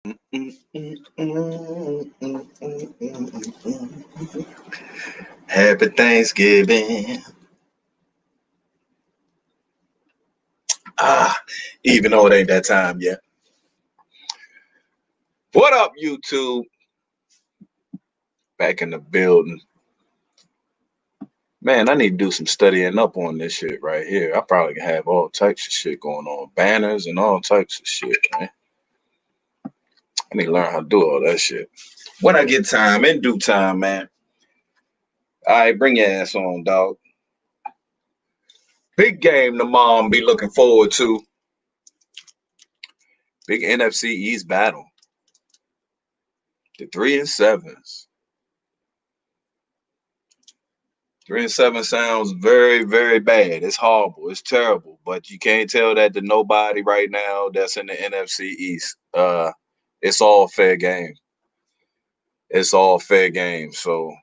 Happy Thanksgiving. Ah, even though it ain't that time yet. What up, YouTube? Back in the building. Man, I need to do some studying up on this shit right here. I probably can have all types of shit going on. Banners and all types of shit, man. I need to learn how to do all that shit. When I get time, in due time, man. All right, bring your ass on, dog. Big game tomorrow. Be looking forward to. Big NFC East battle. The 3-7s. 3-7 sounds very, very bad. It's horrible. It's terrible. But you can't tell that to nobody right now that's in the NFC East. It's all fair game. It's all fair game. So,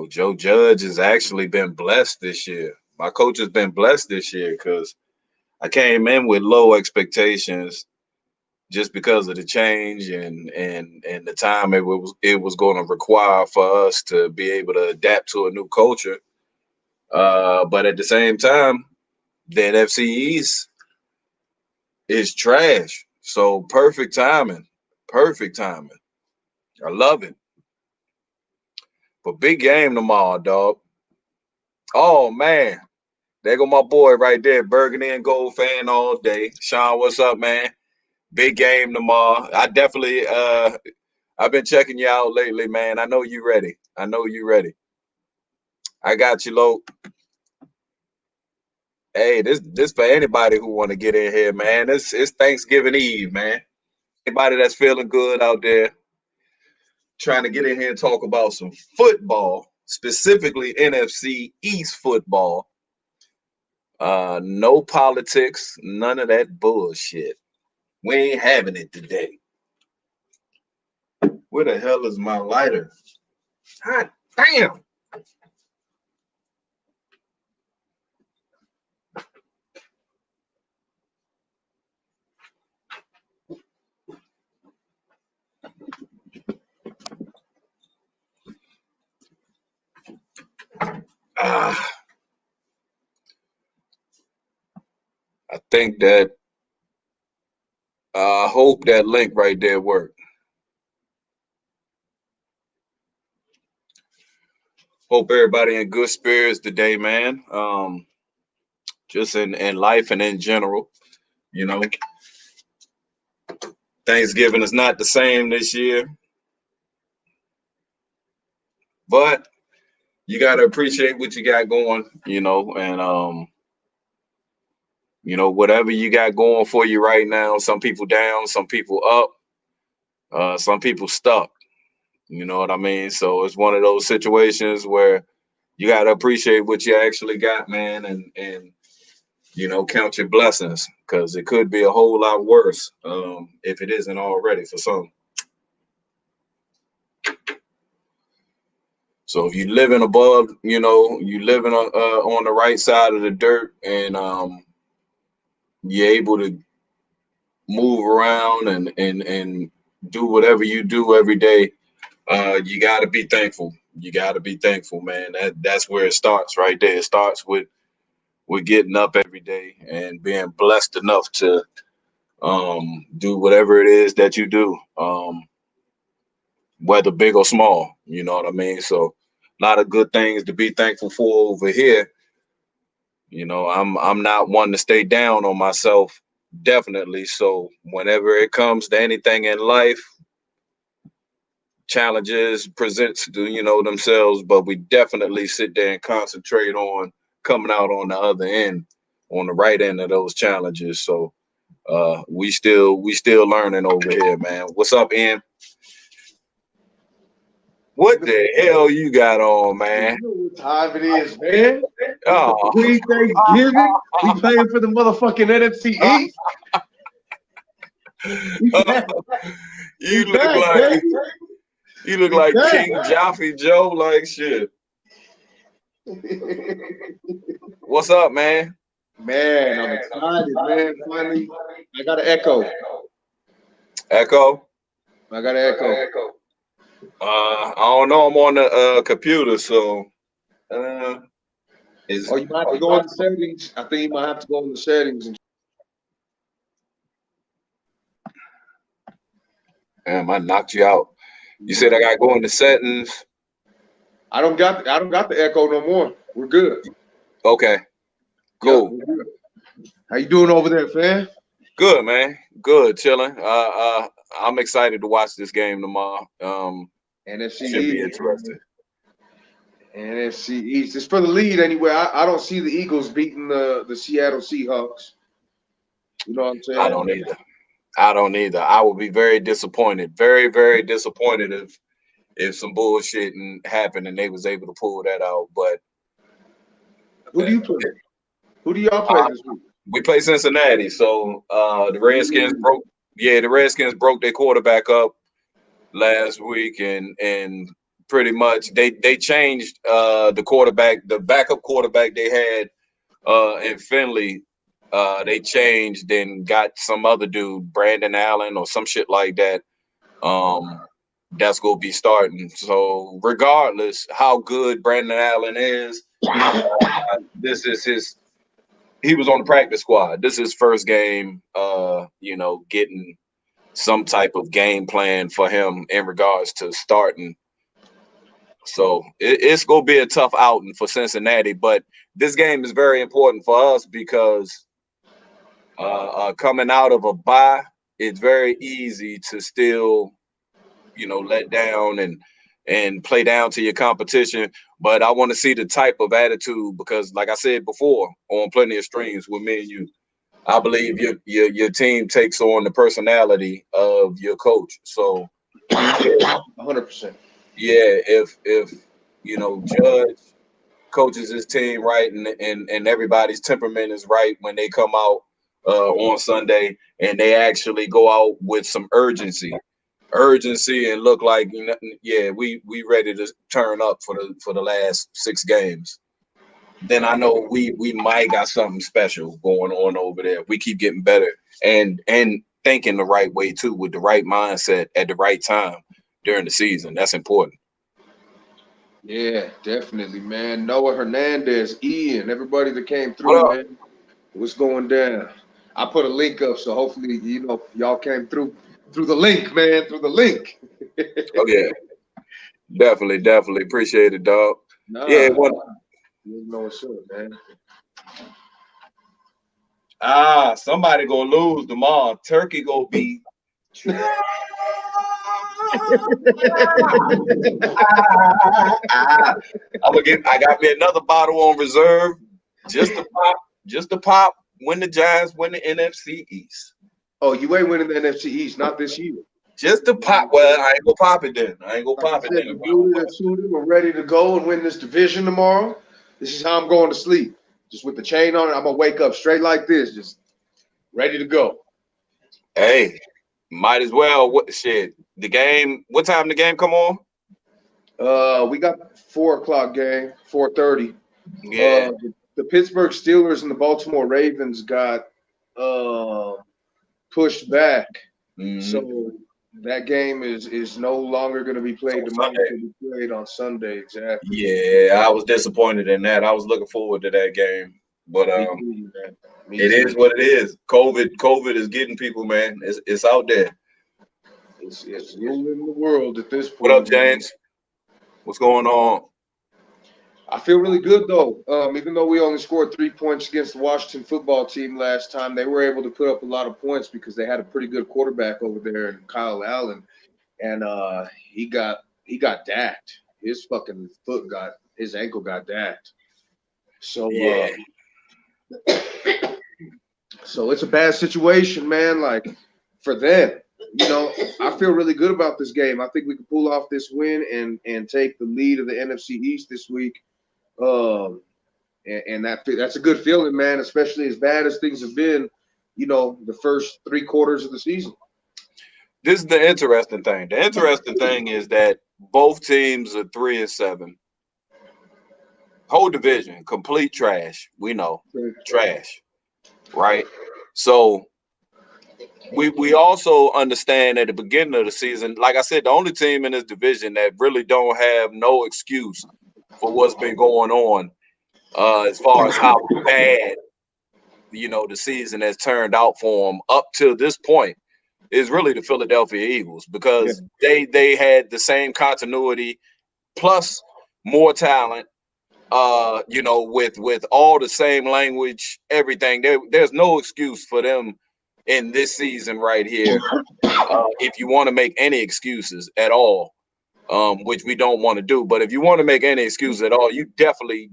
Joe Judge has actually been blessed this year. My coach has been blessed this year because I came in with low expectations just because of the change and the time it was going to require for us to be able to adapt to a new culture. But at the same time, the NFC East is trash. So perfect timing. Perfect timing. I love it. But big game tomorrow, dog. Oh man. There go my boy right there, Burgundy and Gold fan all day. Sean, what's up, man? Big game tomorrow. I've been checking you out lately, man. I know you ready. I know you ready. I got you, Lo. Hey, this for anybody who want to get in here, man. It's Thanksgiving Eve, man. Anybody that's feeling good out there, trying to get in here and talk about some football, specifically NFC East football. No politics, none of that bullshit. We ain't having it today. Where the hell is my lighter? God damn. Ah, I think that I hope that link right there worked. Hope everybody in good spirits today, man. Just in life and in general, you know. Thanksgiving is not the same this year, but you got to appreciate what you got going, and whatever you got going for you right now. Some people down, some people up, some people stuck. You know what I mean? So it's one of those situations where you got to appreciate what you actually got, man, and count your blessings because it could be a whole lot worse if it isn't already for some. So if you living above, you living on the right side of the dirt, and you're able to move around and do whatever you do every day, you got to be thankful. You got to be thankful, man. That's where it starts right there. It starts with getting up every day and being blessed enough to do whatever it is that you do, whether big or small. You know what I mean? So a lot of good things to be thankful for over here. I'm not one to stay down on myself, definitely. So whenever it comes to anything in life, challenges presents themselves, but we definitely sit there and concentrate on coming out on the other end, on the right end of those challenges. So we still learning over here, man. What's up, Ian? What the hell you got on, man? You know what time it is, man. Oh, Pre-Thanksgiving. We playing for the motherfucking NFC East. We back, you we look back, like baby. you look We like back. King Joffrey Joe, like shit. What's up, man? Man, I'm excited, man. Finally, I got an echo. Echo. I got an echo. I don't know. I'm on the computer, so uh, is Oh, you might have to go in the settings. I think you might have to go in the settings. And damn, I knocked you out. You said I gotta go into settings. I don't got the echo no more. We're good. Okay, Yep, cool. we're good. How you doing over there, fam? Good, man. Good, chilling. I'm excited to watch this game tomorrow. NFC Should be East. interesting. NFC East. It's for the lead anyway. I don't see the Eagles beating the Seattle Seahawks. You know what I'm I saying? don't either. I don't either. I would be very disappointed. Very, very disappointed if some bullshit happened and they was able to pull that out. But Who do you play? Who do y'all play uh, this week? we play Cincinnati, so the Redskins Ooh. broke. Yeah, the Redskins broke their quarterback up last week, and pretty much they changed the quarterback, the backup quarterback they had in Finley. They changed and got some other dude, Brandon Allen or some shit like that. That's gonna be starting. So regardless how good Brandon Allen is, this is his. He was on the practice squad. This is his first game. Getting some type of game plan for him in regards to starting. So it's gonna be a tough outing for Cincinnati, but this game is very important for us because coming out of a bye, it's very easy to still, let down and play down to your competition. But I want to see the type of attitude because, like I said before, on plenty of streams with me and you, I believe your team takes on the personality of your coach. So yeah, 100%. yeah, if Judge coaches his team right and everybody's temperament is right when they come out on Sunday and they actually go out with some urgency and look like yeah we ready to turn up for the last 6 games. Then I know we might got something special going on over there. We keep getting better and thinking the right way too with the right mindset at the right time during the season. That's important. Yeah, definitely, man. Noah Hernandez, Ian, everybody that came What through, up? man. What's going down? I put a link up, so hopefully, y'all came through the link, man, through the link. Oh yeah, definitely appreciate it, dog. Yeah, Nah, what? you know what's up, man. Somebody gonna lose tomorrow. Turkey gonna be. I'm gonna get. I got me another bottle on reserve, just to pop, just to pop. When the Giants win the NFC East, Oh, you ain't winning the NFC East, not this year. just to pop. Well, I ain't gonna pop it then. I ain't gonna Like I pop it said, then. the dude and suited, we're ready to go and win this division tomorrow. This is how I'm going to sleep. Just with the chain on it, I'm gonna wake up straight like this, just ready to go. Hey, might as well. What shit? The game. What time the game come on? We got 4 o'clock game, 4:30. Yeah. The Pittsburgh Steelers and the Baltimore Ravens got uh, pushed back, Mm-hmm. so that game is no longer going to be So played tomorrow. It's Sunday. going to be played on Sunday. Exactly. Yeah, I was disappointed in that. I was looking forward to that game, but Me too, man. Me it is too. what it is. COVID is getting people, man. It's out there. It's ruling the world at this What up, point, man. James? What's going on? I feel really good though. Even though we only scored 3 points against the Washington football team last time, they were able to put up a lot of points because they had a pretty good quarterback over there in Kyle Allen, and he got dacked. His fucking his ankle got dacked. So Yeah, so it's a bad situation, man. Like for them, I feel really good about this game. I think we can pull off this win and take the lead of the NFC East this week. Um, and that's a good feeling, man. Especially as bad as things have been, the first 3 quarters of the season. this is the interesting thing. The interesting thing is that both teams are 3-7. Whole division, complete trash. We know, trash, right? So we also understand at the beginning of the season, like I said, the only team in this division that really don't have no excuse for what's been going on, as far as how bad the season has turned out for them up till this point, is really the Philadelphia Eagles, Yeah. because they had the same continuity plus more talent. With all the same language, everything. There's no excuse for them in this season right here. If you want to make any excuses at all, which we don't want to do, but if you want to make any excuses at all, you definitely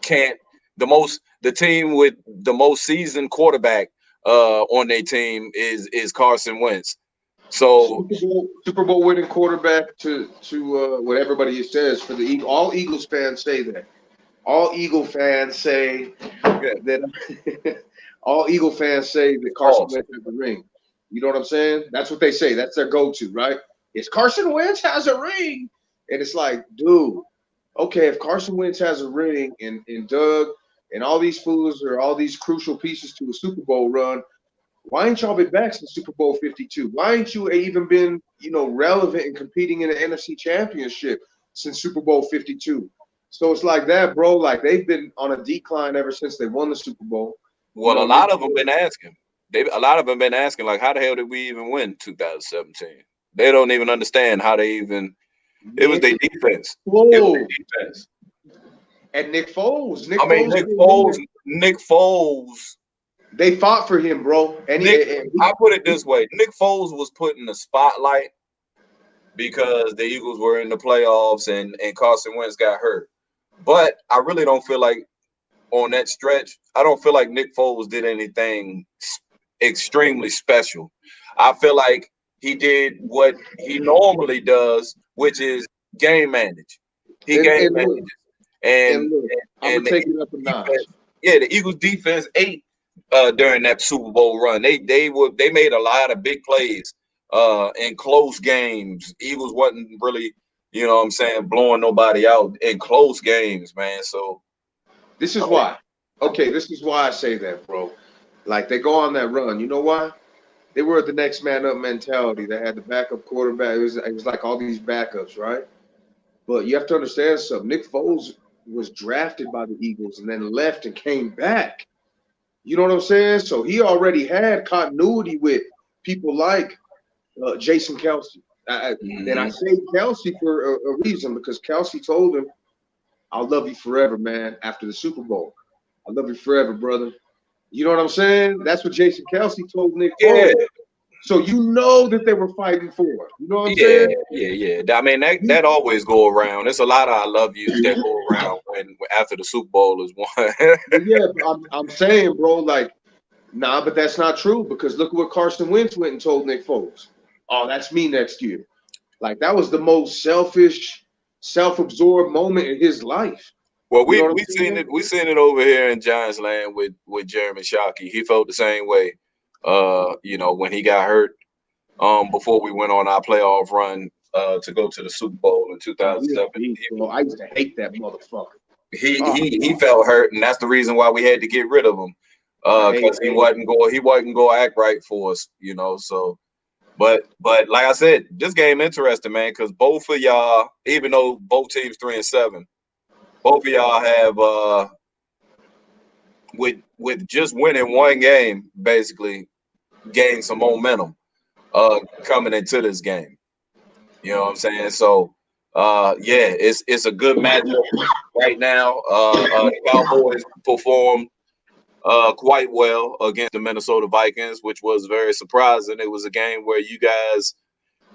can't. The team with the most seasoned quarterback on their team is Carson Wentz. So Super Bowl winning quarterback to what everybody says for the Eagles. All Eagles fans say that. All Eagle fans say yeah, that. All Eagle fans say that Carson pause. Wentz has the ring. You know what I'm saying? That's what they say. That's their go-to, right? It's Carson Wentz has a ring, and it's like, dude, okay, if Carson Wentz has a ring, and Doug and all these fools are all these crucial pieces to a Super Bowl run, why ain't y'all been back since Super Bowl 52? Why ain't you even been, relevant and competing in the NFC Championship since Super Bowl 52? So it's like that, bro. Like they've been on a decline ever since they won the Super Bowl. Well, a Nick, lot of them been asking. A lot of them been asking, like, how the hell did we even win 2017? They don't even understand how they even. It was Nick their defense. It was Foles their defense. and Nick Foles. Nick I mean, Foles Nick came in Foles. there. Nick Foles. They fought for him, bro. Nick. And I put it this way: Nick Foles was put in the spotlight because the Eagles were in the playoffs and Carson Wentz got hurt. But I really don't feel like on that stretch, I don't feel like Nick Foles did anything extremely special. I feel like he did what he normally does, which is game manage. He and, game and look, manages, and and look, I'm and gonna the take it Eagles up a notch. defense, yeah, the Eagles defense ate during that Super Bowl run. They made a lot of big plays in close games. Eagles wasn't really, what I'm saying, blowing nobody out in close games, man. So This I is mean, why. Okay, this is why I say that, bro. Like they go on that run. You know why? They were the next man up mentality. They had the backup quarterback. It was like all these backups, right? But you have to understand something. Nick Foles was drafted by the Eagles and then left and came back. You know what I'm saying? So he already had continuity with people like Jason Kelsey. And I mhm. say Kelsey for a reason because Kelsey told him, "I'll love you forever, man." After the Super Bowl, "I love you forever, brother." You know what I'm saying? That's what Jason Kelsey told Nick Yeah, Foles. So you know that they were fighting for it. You know what I'm yeah, saying? yeah. I mean that always go around. There's a lot of I love yous that go around when after the Super Bowl is won. But yeah, I'm saying, bro, like, nah, but that's not true because look what Carson Wentz went and told Nick Foles. "Oh, that's me next year." Like that was the most selfish, self-absorbed moment in his life. Well, You know we what I'm we seen saying? it over here in Giants land with Jeremy Shockey. He felt the same way. When he got hurt before we went on our playoff run to go to the Super Bowl in Oh, he a 2007. beast, bro. I used to hate that motherfucker. He Oh, he he felt hurt, and that's the reason why we had to get rid of him. I hate Because that. he wasn't going to act right for us. So, but like I said, this game interesting, man, because both of y'all, even though both teams 3-7, both of y'all have with just winning one game, basically gained some momentum coming into this game. You know what I'm saying? So yeah, it's a good matchup right now. The Cowboys performed quite well against the Minnesota Vikings, which was very surprising. It was a game where you guys,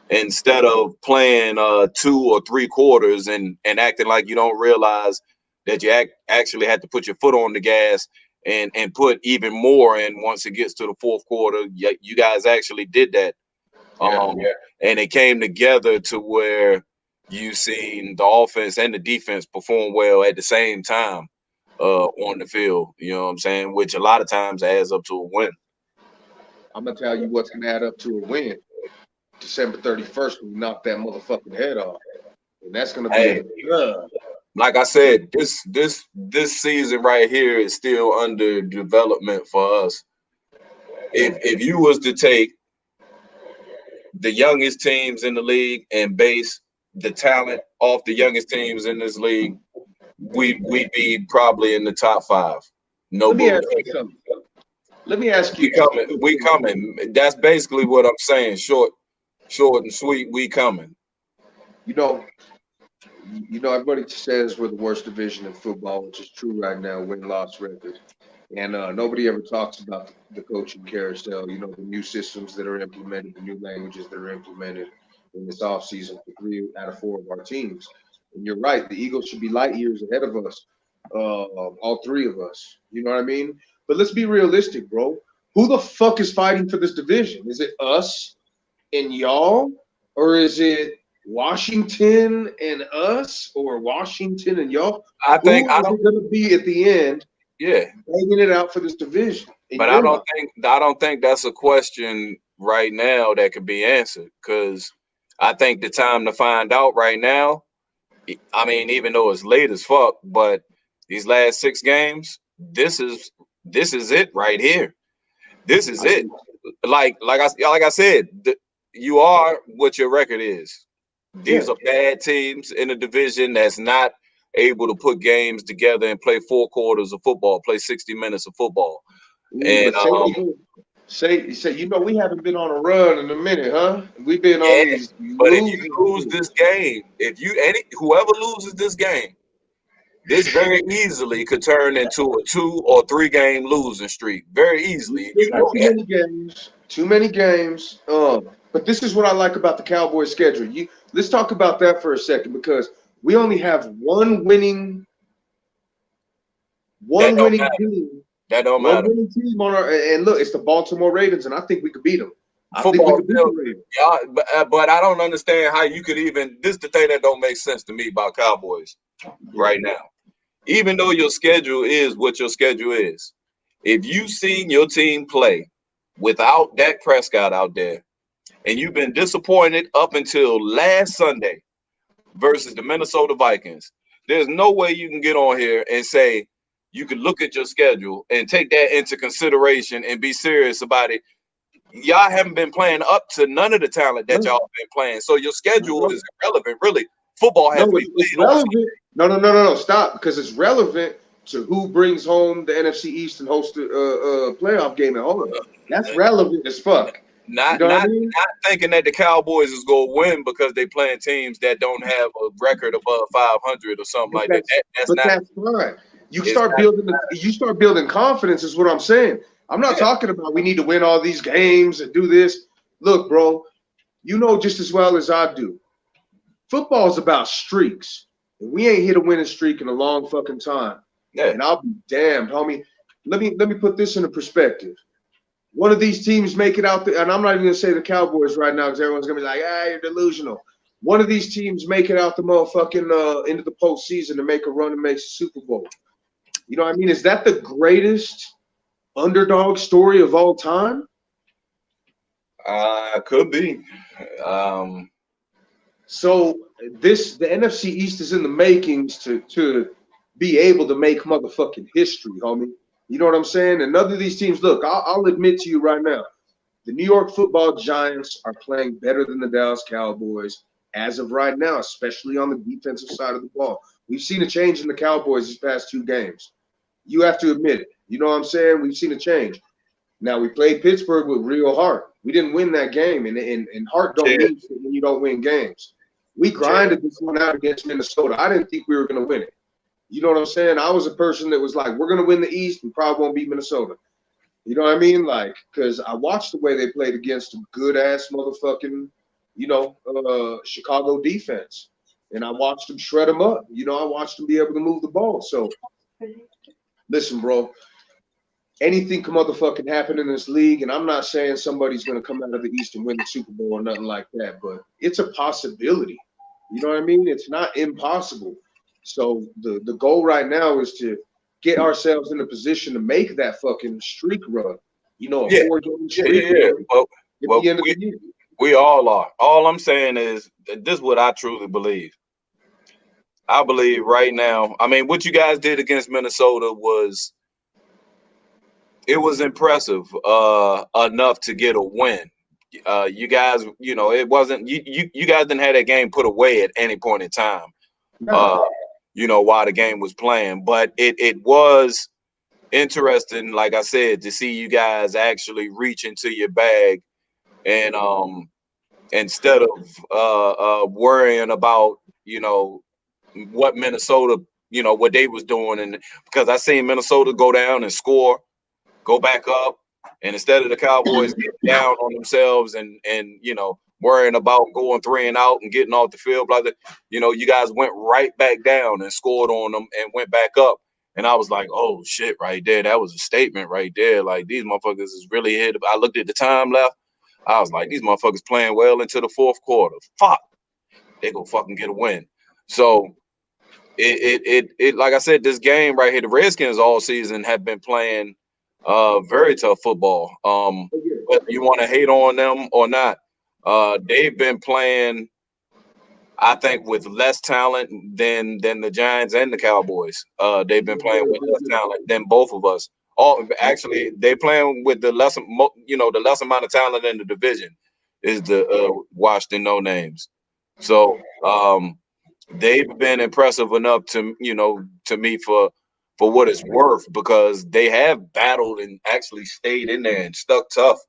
instead of playing 2 or 3 quarters and acting like you don't realize that you actually had to put your foot on the gas and put even more in once it gets to the fourth quarter, you guys actually did that. Yeah. And it came together to where you seen the offense and the defense perform well at the same time on the field. You know what I'm saying? Which a lot of times adds up to a win. I'm gonna tell you what's gonna add up to a win. December 31st, we knock that motherfucking head off, and that's gonna be a Hey, dub. like I said, this season right here is still under development for us. If you was to take the youngest teams in the league and base the talent off the youngest teams in this league, we'd be probably in the top five. No Let me ask bullshit. you something. Let me ask We you. coming. We coming. That's basically what I'm saying. Short and sweet. We coming. You know, everybody says we're the worst division in football, which is true right now, win-loss record. And nobody ever talks about the coaching carousel, the new systems that are implemented, the new languages that are implemented in this offseason for 3 out of 4 of our teams. And you're right, the Eagles should be light years ahead of us, all 3 of us. You know what I mean? But let's be realistic, bro. Who the fuck is fighting for this division? Is it us and y'all? Or is it Washington and us? Or Washington and y'all? I think Who I is don't. it going to be at the end Yeah, hanging it out for this division in but your mind? I don't think that's a question right now that could be answered because I think the time to find out right now. I mean, even though it's late as fuck, but these last 6 games, this is it right here. This is I it. think, Like I said, you are what your record is. yeah. These are bad teams in a division that's not able to put games together and play 4 quarters of football, play 60 minutes of football. Ooh, And but say we haven't been on a run in a minute, huh? We've been on yeah, these but if you losing lose streaks. this game, if you any whoever loses this game, this very easily could turn into a 2 or 3 game losing streak. Very We easily. still You got know too that. many games. Too many games. But this is what I like about the Cowboys schedule. Let's talk about that for a second because we only have That one don't winning matter. team, That don't one matter. winning team on our. And look, it's the Baltimore Ravens, and I think we could beat them. I think we Football could beat still, the Ravens. yeah, but I don't understand how you could even. This is the thing that don't make sense to me about Cowboys Yeah. right now. Even though your schedule is what your schedule is, if you seen your team play without Dak Prescott out there, and you've been disappointed up until last Sunday versus the Minnesota Vikings, there's no way you can get on here and say you can look at your schedule and take that into consideration and be serious about it. Y'all haven't been playing up to none of the talent that No, y'all been playing. So your schedule no, is irrelevant, really. Football has no, to be it's played on relevant. No, no, no, no, no. Stop, because it's relevant to who brings home the NFC East and hosts the playoff game at home. That's Sunday. relevant as fuck. You Not know what I not mean? not thinking that the Cowboys is gonna win because they playing teams that don't have a record above 500 or something But like that. that's That's but not. that's fine. It's not. You start building confidence is what I'm saying. I'm not Yeah, talking about we need to win all these games and do this. Look, bro, you know just as well as I do. Football is about streaks. And we ain't hit a winning streak in a long fucking time. yeah. And I'll be damned, homie. Let me put this into perspective. One of these teams make it out there, and I'm not even gonna say the Cowboys right now because everyone's gonna be like, you're delusional. One of these teams make it out the motherfucking into the postseason and make a run and make the Super Bowl. You know what I mean? Is that the greatest underdog story of all time? Could be. Um, So the NFC East is in the makings to be able to make motherfucking history, homie. You know what I'm saying? And none of these teams, look, I'll admit to you right now, the New York Football Giants are playing better than the Dallas Cowboys as of right now, especially on the defensive side of the ball. We've seen a change in the Cowboys these past 2 games. You have to admit it. You know what I'm saying? We've seen a change. Now we played Pittsburgh with real heart. We didn't win that game, and heart don't yeah, mean shit when you don't win games. We yeah, grinded this one out against Minnesota. I didn't think we were going to win it. You know what I'm saying? I was a person that was like, we're going to win the East. We probably won't beat Minnesota. You know what I mean? Like, because I watched the way they played against a good ass motherfucking, Chicago defense, and I watched them shred them up. I watched them be able to move the ball. So listen, bro, anything can motherfucking happen in this league, and I'm not saying somebody's gonna come out of the East and win the Super Bowl or nothing like that, but it's a possibility. You know what I mean? It's not impossible. So the goal right now is to get ourselves in a position to make that fucking streak run. A yeah, 4 game yeah, streak yeah, yeah. run at Well, the end of the year. we all are. All I'm saying is that this is what I truly believe. I believe right now. I mean, what you guys did against Minnesota was it was impressive enough to get a win. You guys, it wasn't you guys didn't have that game put away at any point in time. No, Uh, while the game was playing, but it was interesting, like I said, to see you guys actually reach into your bag and instead of worrying about what Minnesota, what they was doing, and because I seen Minnesota go down and score, go back up, and instead of the Cowboys getting down on themselves and worrying about going 3 and out and getting off the field, blah, blah, you guys went right back down and scored on them and went back up. And I was like, oh shit, right there. That was a statement right there. Like these motherfuckers is really hit. I looked at the time left. I was like, these motherfuckers playing well into the fourth quarter. Fuck, they gonna fucking get a win. So it like I said, this game right here, the Redskins all season have been playing very tough football. Whether you want to hate on them or not, they've been playing, I think, with less talent than the Giants and the Cowboys. They've been playing with less talent than both of us. All actually, they playing with the the less amount of talent in the division is the Washington No Names. So they've been impressive enough to me for what it's worth, because they have battled and actually stayed in there and stuck tough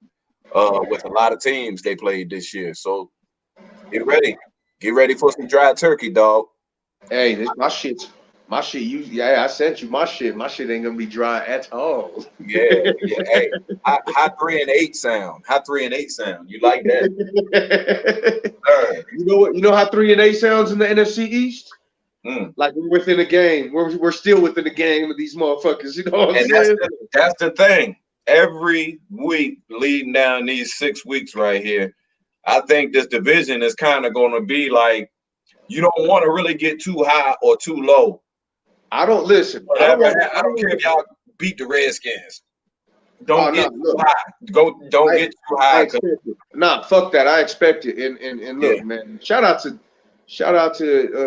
with a lot of teams they played this year. So get ready. Get ready for some dry turkey, dog. hey, this my shit. Yeah, I sent you my shit. My shit ain't gonna be dry at all. Yeah, yeah. Hey, how 3-8 sound? How 3-8 sound? You like that? Sir. You know what? You know how 3-8 sounds in the NFC East? Mm. Like we're within a game. We're still within a game of these motherfuckers. You know what I'm And that's saying? that's the thing. Every week leading down these 6 weeks right here, I think this division is kind of going to be like, you don't want to really get too high or too low. I don't listen. Whatever. I I don't don't care want. if y'all beat the Redskins. Oh Don't no, get too look. high. Don't I get too I high. expect it. Nah, fuck that. I expect it. And Yeah, look, man. Shout out to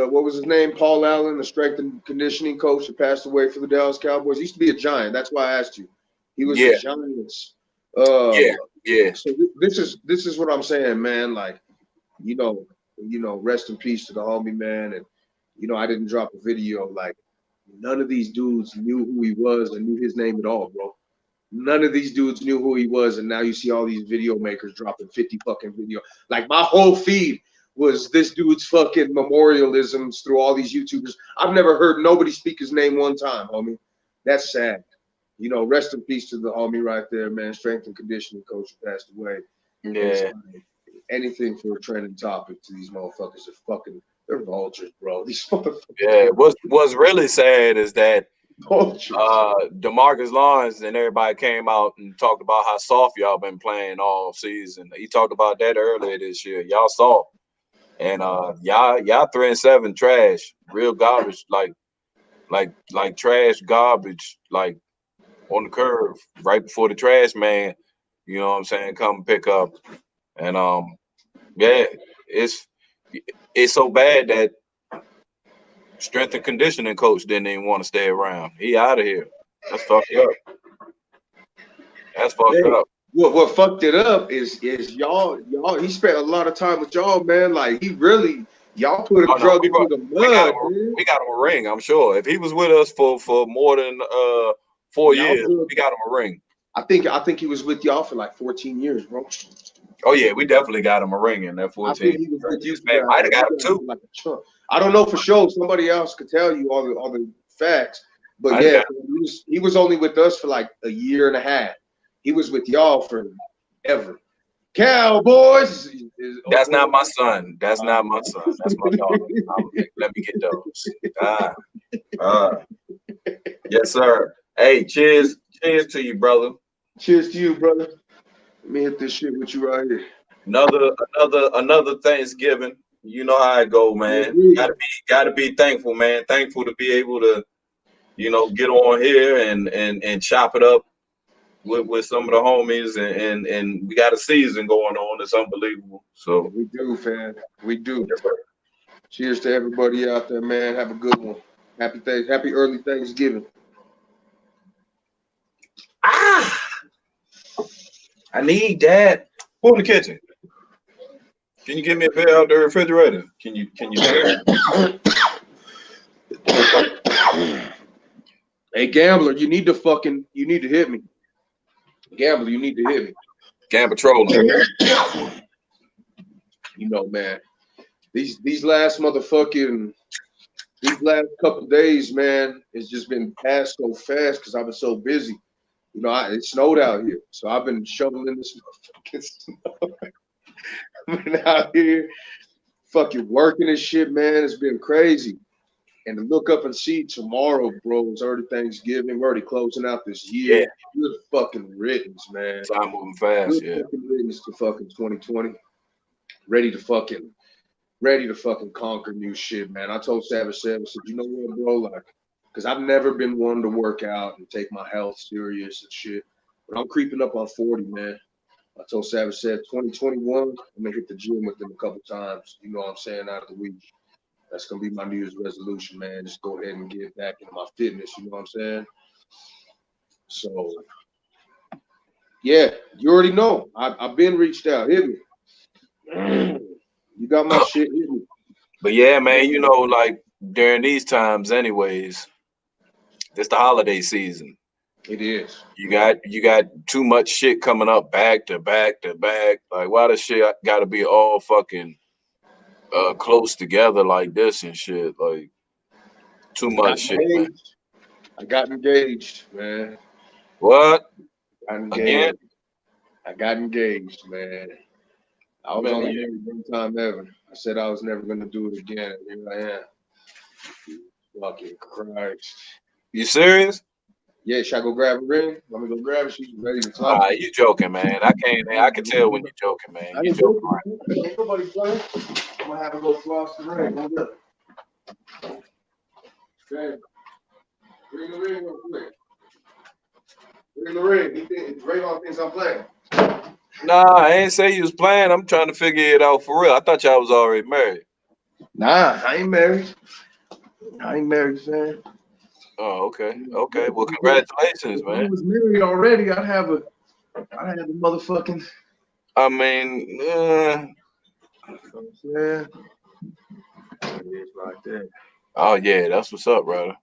what was his name? Paul Allen, the strength and conditioning coach that passed away for the Dallas Cowboys. He used to be a Giant. That's why I asked you. He was the yeah, Giants. yeah, yeah. So this is what I'm saying, man. Like, you know, rest in peace to the homie, man. And I didn't drop a video. Like, none of these dudes knew who he was and knew his name at all, bro. None of these dudes knew who he was, and now you see all these video makers dropping 50 fucking video. Like my whole feed was this dude's fucking memorialisms through all these YouTubers. I've never heard nobody speak his name one time, homie. That's sad. Rest in peace to the homie right there, man. Strength and conditioning coach who passed away. And it's Yeah, like anything for a trending topic to these motherfuckers are fucking they're vultures, bro. These motherfuckers yeah. are What's really sad is that vultures. DeMarcus Lawrence and everybody came out and talked about how soft y'all been playing all season. He talked about that earlier this year. Y'all soft, and y'all 3-7 trash, real garbage, like trash garbage, like on the curve right before the trash man. You know what I'm saying? Come pick up, and yeah, it's it's so bad that strength and conditioning coach didn't even want to stay around. He out of here. That's fucked up. That's fucked Hey, up. what fucked it up is y'all he spent a lot of time with y'all, man. Like he really y'all put Oh him no, drug him through the mud, man. we got him a ring. I'm sure if he was with us for more than 4 Y'all years, drug, we got him a ring. I think he was with y'all for like 14 years, bro. Oh yeah, we definitely got him a ring in that I 14. think he was with you This man for might have like you got him guys two. were like a chunk. I don't know for sure. Somebody else could tell you all the facts. But Might have yeah, got. he was only with us for like a year and a half. He was with y'all for ever. Cowboys That's not oh, my son. That's oh. not my son. That's my daughter. Let me get those. Ah, ah. Yes, sir. Hey, cheers to you, brother. Cheers to you, brother. Let me hit this shit with you right here. Another Thanksgiving. You know how it go, I man. agree. Gotta be thankful, man. Thankful to be able to, get on here and chop it up with some of the homies, and we got a season going on. It's unbelievable. So We do, fam. We do. yes, sir. Cheers to everybody out there, man. Have a good one. Happy early Thanksgiving. I need that. Who in the kitchen? Can you give me a beer out the refrigerator? Can you Hey, gambler, you need to hit me. Gambler, you need to hit me. Gamble trolling. You know, man. These last couple days, man, it's just been passed so fast because I've been so busy. You know, it snowed out here, so I've been shoveling this motherfucking snow. I've been out here fucking working and shit, man. It's been crazy. And to look up and see tomorrow, bro, it's already Thanksgiving. We're already closing out this year. Yeah. Good fucking riddance, man. Time moving fast, Good yeah. fucking riddance to fucking 2020. Ready to fucking conquer new shit, man. I told Savage 7, I said, you know what, bro, like, because I've never been one to work out and take my health serious and shit. But I'm creeping up on 40, man. I told Savage said 2021, I'm gonna hit the gym with them a couple times. You know what I'm saying, out of the week. That's gonna be my New Year's resolution, man. Just go ahead and get back into my fitness, you know what I'm saying? So yeah, you already know. I've been reached out. Hit me. You got my shit, hit me. But yeah, man, you know, like during these times anyways, it's the holiday season. It is. You got too much shit coming up back to back to back. Like why does shit gotta be all fucking close together like this and shit? Like too much shit, man. I got engaged, man. What? Got engaged. Again? I got engaged, man. I was only married one time ever. I said I was never gonna do it again. Here I am. Fucking Christ. You serious? Yeah, should I go grab a ring? Let me go grab it. She's ready to talk. You joking, man. I can tell when you're joking, man. You joking. Ain't nobody playing. I'm gonna have to go floss the ring. Hold up. Okay. Bring the ring real quick. Bring the ring. Raymond thinks I'm playing. Nah, I ain't say you was playing. I'm trying to figure it out for real. I thought y'all was already married. Nah, I ain't married. Fam. Oh, okay. Okay. Well, congratulations, If I man. was married already, I'd have a motherfucking. I mean, You know what I'm saying? It is like that. oh yeah, that's what's up, brother.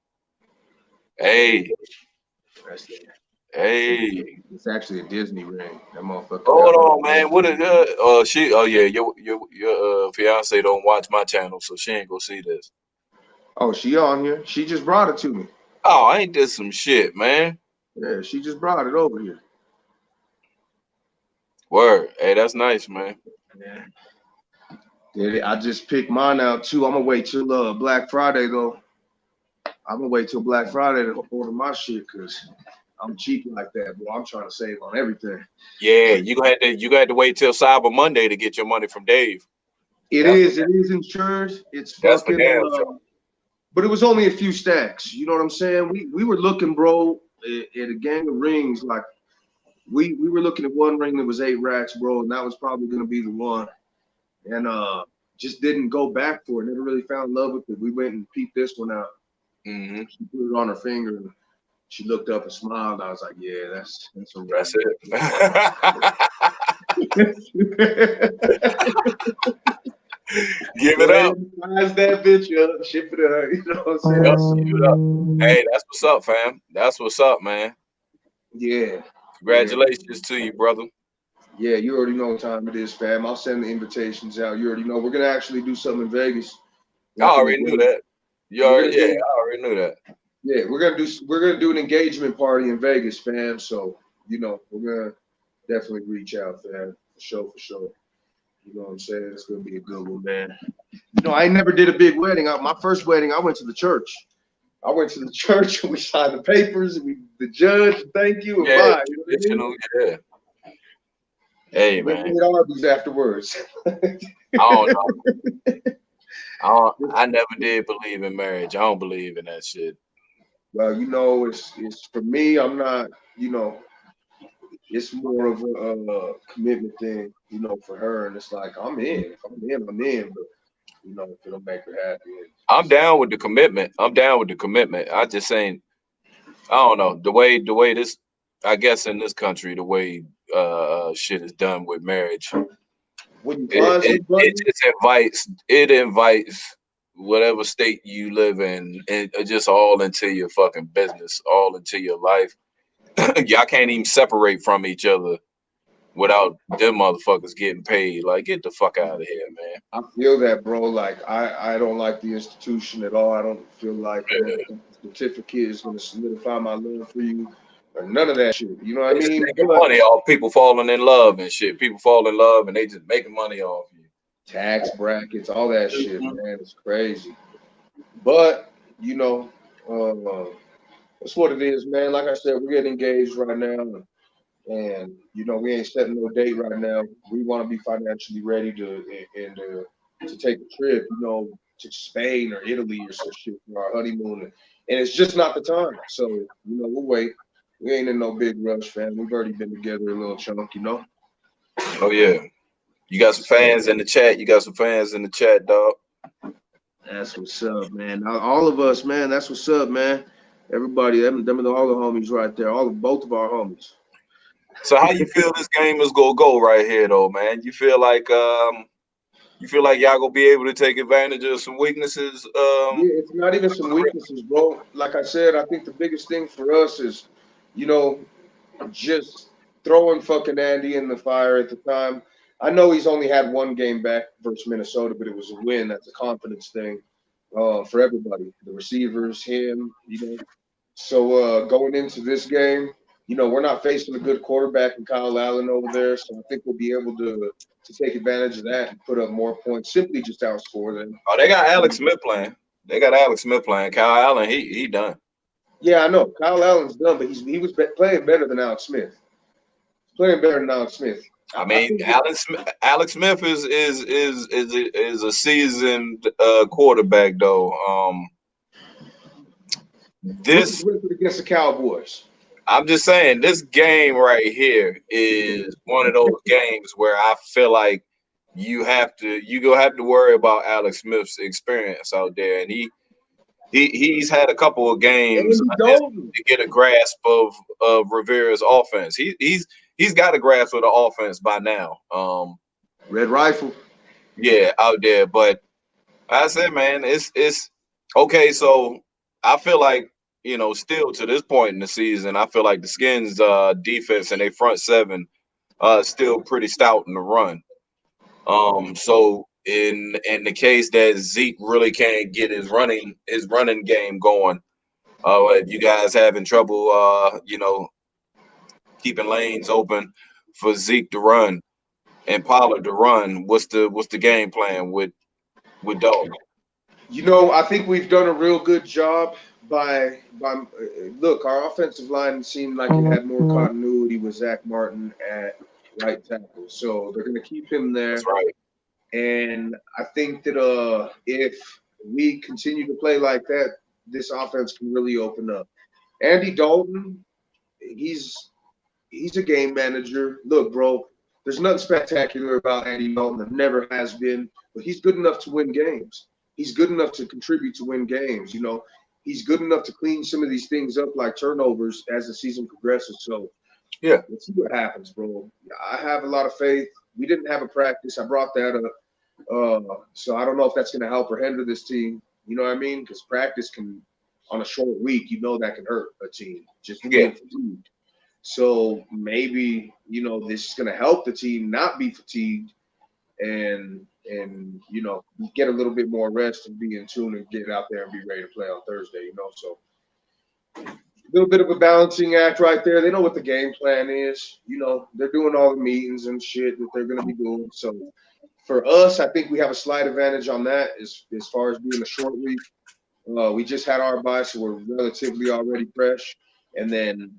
Hey, That's it. hey. It's actually a Disney ring. That motherfucker. Hold on, man. What is she? Oh yeah, your fiance don't watch my channel, so she ain't gonna see this. Oh, she on here. She just brought it to me. Oh, ain't this some shit, man? Yeah, she just brought it over here. Word. Hey, that's nice, man. Yeah. Yeah, I just picked mine out too. I'm gonna wait till Black Friday though. I'm gonna wait till Black Friday to order my shit because I'm cheap like that, bro. I'm trying to save on everything. Yeah, you gonna have to wait till Cyber Monday to get your money from Dave. It is insured. It's That's for fucking. damn sure. But it was only a few stacks. You know what I'm saying? We were looking, bro, at a gang of rings. Like we were looking at one ring that was 8 racks, bro, and that was probably gonna be the one. And just didn't go back for it. Never really found love with it. We went and peeped this one out. Mm-hmm. She put it on her finger and she looked up and smiled. I was like, yeah, that's a ring. That's it. Give it up. Size that bitch up, ship it up. You know what I'm saying? Give it up. Hey, that's what's up, fam. That's what's up, man. Yeah. Congratulations to you, brother. Yeah, you already know what time it is, fam. I'll send the invitations out. You already know. We're gonna actually do something in Vegas. I already knew that. I already knew that. Yeah, we're gonna do an engagement party in Vegas, fam. So, you know, we're gonna definitely reach out, fam. For sure. You know what I'm saying? It's gonna be a good one, man. You know, I never did a big wedding. My first wedding, I went to the church. I went to the church and we signed the papers. The judge, thank you, and bye. You know what I mean? Yeah. Hey, man. We made Arby's afterwards. I don't know. I never did believe in marriage. I don't believe in that shit. Well, you know, it's for me. I'm not. You know, it's more of a commitment thing. You know, for her, and it's like I'm in. If I'm in, I'm in. But you know, if it'll make her happy. I'm down with the commitment. I just saying, I don't know the way this. I guess in this country, the way shit is done with marriage, When you it, find it it somebody, just invites whatever state you live in, just all into your fucking business, all into your life. Y'all can't even separate from each other without them motherfuckers getting paid. Like, get the fuck out of here, man. I feel that, bro. Like I don't like the institution at all. I don't feel like a motherfucking certificate is gonna solidify my love for you or none of that shit. You know what I They just mean? making But money off people falling in love and shit. People fall in love and they just making money off you. tax brackets, all that shit, man, it's crazy. But you know, uh, that's what it is, man. Like I said, we're getting engaged right now, and we ain't setting no date right now. We want to be financially ready to take a trip, to Spain or Italy or some shit for our honeymoon, and it's just not the time. So we'll wait. We ain't in no big rush, fam. We've already been together a little chunk. Oh yeah. You got some fans in the chat. You got some fans in the chat, dog. That's what's up, man. All of us, man. That's what's up, man. Everybody, them are all the homies right there. Both of our homies. So how you feel this game is gonna go right here, though, man? You feel like y'all gonna be able to take advantage of some weaknesses? Yeah, it's not even some weaknesses, bro. Like I said, I think the biggest thing for us is, you know, just throwing fucking Andy in the fire at the time. I know he's only had one game back versus Minnesota, but it was a win. That's a confidence thing for everybody, the receivers, him. So going into this game, we're not facing a good quarterback in Kyle Allen over there, so I think we'll be able to take advantage of that and put up more points. Simply just outscore them. Oh, they got Alex Smith playing. They got Alex Smith playing. Kyle Allen, he done. Yeah, I know Kyle Allen's done, but playing better than Alex Smith. Playing better than Alex Smith. I I mean, think Alex Smith is a seasoned quarterback though. what's his This record against the Cowboys? I'm just saying this game right here is one of those games where I feel like you gonna have to worry about Alex Smith's experience out there, and he's had a couple of games Andy just Dalton, to get a grasp of Rivera's offense. He's got a grasp of the offense by now. Red Rifle. Yeah, out there, but I said, man, it's okay. So I feel like still to this point in the season, I feel like the Skins' defense and their front seven still pretty stout in the run. So in the case that Zeke really can't get his running game going, if you guys having trouble, keeping lanes open for Zeke to run and Pollard to run, what's the game plan with Dalton? I think we've done a real good job by look. Our offensive line seemed like it had more continuity with Zach Martin at right tackle, so they're going to keep him That's there. right. And I think that if we continue to play like that, this offense can really open up. Andy Dalton, he's he's a game manager. Look, bro, there's nothing spectacular about Andy Dalton. There never has been, but he's good enough to win games. He's good enough to contribute to win games. He's good enough to clean some of these things up like turnovers as the season progresses. So Yeah. let's see what happens, bro. I have a lot of faith. We didn't have a practice. I brought that up. So I don't know if that's going to help or hinder this team. You know what I mean? Because practice can, on a short week, that can hurt a team just Yeah. being fatigued. So maybe this is going to help the team not be fatigued and get a little bit more rest and be in tune and get out there and be ready to play on Thursday. So a little bit of a balancing act right there. They know what the game plan is. They're doing all the meetings and shit that they're going to be doing. So for us, I think we have a slight advantage on that as far as being a short week. We just had our bye, so we're relatively already fresh. And then,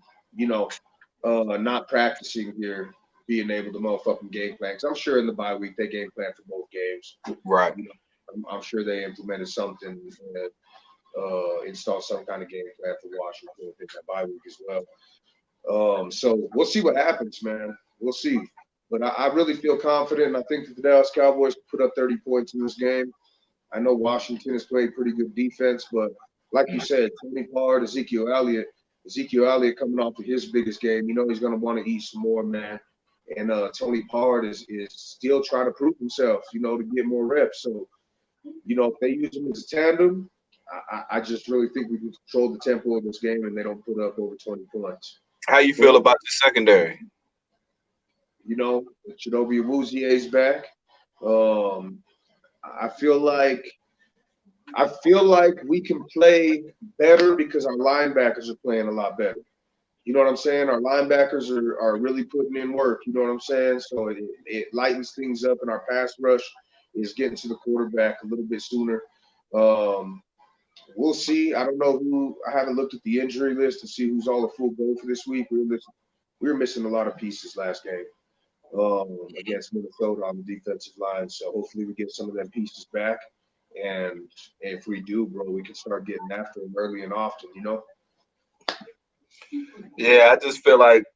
not practicing here, being able to motherfucking game plan. 'Cause I'm sure in the bye week they game plan for both games. Right. I'm sure they implemented something, installed some kind of game plan for Washington within that bye week as well. So we'll see what happens, man. We'll see. But I really feel confident, and I think that the Dallas Cowboys put up 30 points in this game. I know Washington has played pretty good defense, but like you said, Tony Pollard, Ezekiel Elliott, Ezekiel Elliott coming off of his biggest game. You know he's going to want to eat some more, man. And Tony Pollard is still trying to prove himself, you know, to get more reps. So, you know, if they use him as a tandem, I just really think we can control the tempo of this game and they don't put up over 20 points. How you But, feel about the secondary? you know, Chidobe Awuzie's back. Um, I feel like we can play better because our linebackers are playing a lot better. You know what I'm saying? Our linebackers are really putting in work. You know what I'm saying? So it lightens things up, and our pass rush is getting to the quarterback a little bit sooner. Um, we'll see. I don't know who. I haven't looked at the injury list to see who's all a full go for this week. We were missing a lot of pieces last game against Minnesota on the defensive line. So hopefully we get some of them pieces back. And if we do, bro, we can start getting after them early and often, you know? Yeah,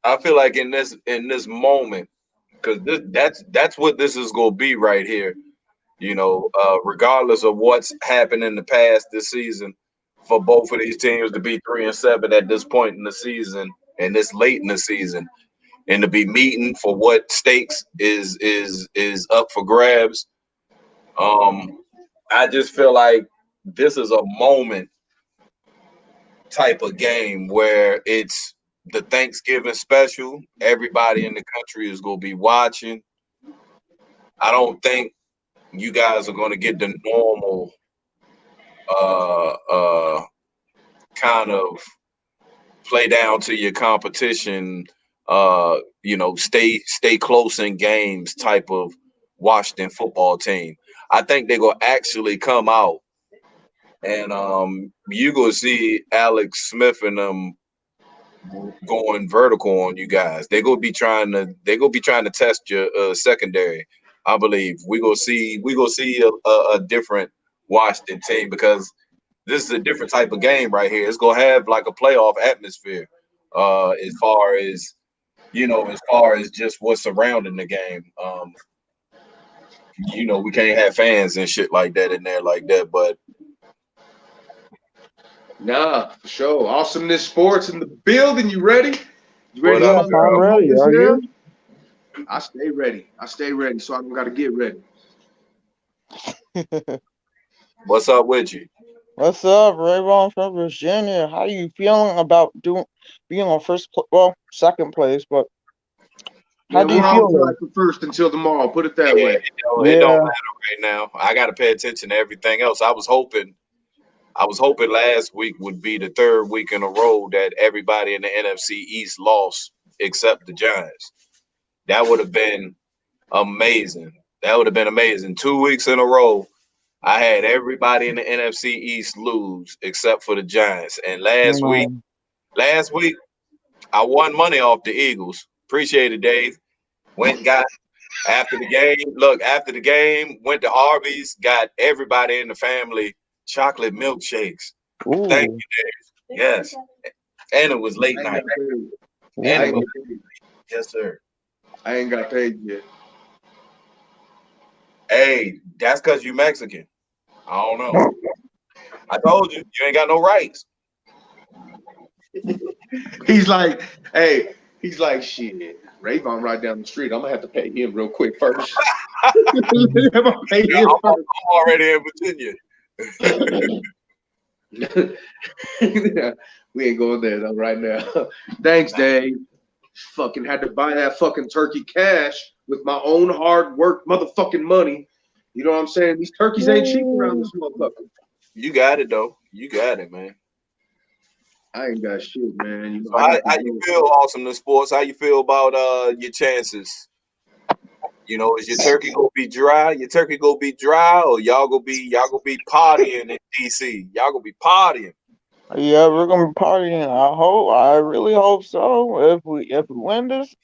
I feel like in this moment, because that's what this is gonna be right here. You know, regardless of what's happened in the past this season, for both of these teams to be 3-7 at this point in the season and this late in the season, and to be meeting for what stakes is up for grabs. I just feel like this is a moment type of game where it's the Thanksgiving special. Everybody in the country is going to be watching. I don't think you guys are going to get the normal uh, uh, kind of play down to your competition. Stay close in games type of Washington football team. I think they're gonna actually come out and you gonna see Alex Smith and them going vertical on you guys. They're gonna be trying to test your secondary. I believe we gonna see a different Washington team because this is a different type of game right here. It's gonna have like a playoff atmosphere, as far as just what's surrounding the game. We can't have fans and shit like that in there like that. But Nah, for sure. Awesomeness Sports in the building. You ready? You ready what to up, Yes, I'm bro? ready. this Are here? you? I stay ready. So I don't got to get ready. What's up with you? What's up, Rayvon from Virginia? How you feeling about being on second place? But how Man, do you we're all feel tied though? for first until tomorrow. Put it that Yeah, way. it don't Yeah, matter right now. I got to pay attention to everything else. I was hoping last week would be the third week in a row that everybody in the NFC East lost except the Giants. That would have been amazing. That would have been amazing. 2 weeks in a row, I had everybody in the NFC East lose except for the Giants. And last week, man. last week I won money off the Eagles. Appreciate it, Dave. Went and got after the game. Look, after the game, went to Harvey's, got everybody in the family chocolate milkshakes. Thank Ooh, you, Dave. Yes. And it was late I ain't night. got paid. And I it ain't ooh. was get paid. yes, sir. I ain't got paid yet. Hey, that's because you Mexican. I don't know. I told you, you ain't got no rights. He's like, hey, he's like, shit. Rayvon right down the street. I'm gonna have to pay him real quick first. I'm gonna pay Yeah, him I'm already in Virginia. first. We ain't going there though right now. Thanks, Dave. Fucking had to buy that fucking turkey cash with my own hard work motherfucking money. You know what I'm saying? These turkeys ain't cheap around this motherfucker. You got it though. You got it, man. I ain't got shit, man. You know, So I got how this you little feel, awesome in sports? How you feel about your chances? Is your turkey gonna be dry? Your turkey gonna be dry, or y'all gonna be partying in DC? Y'all gonna be partying. Yeah, we're gonna be partying. I really hope so. If we win this,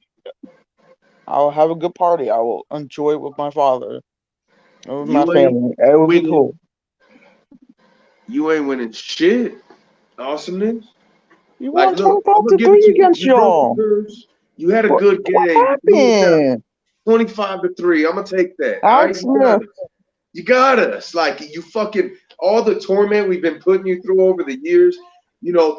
I'll have a good party. I will enjoy it with my father and with my you ain't family. It will be winning. cool. You ain't winning shit. Awesomeness. You Like, won look, I'm 25 gonna to give it 3 to you. against You broke the y'all. curse. You had a What good what game. You got happened? 25-3. I'm gonna take that. All right, Alex Smith. you got us. Like you fucking all the torment we've been putting you through over the years.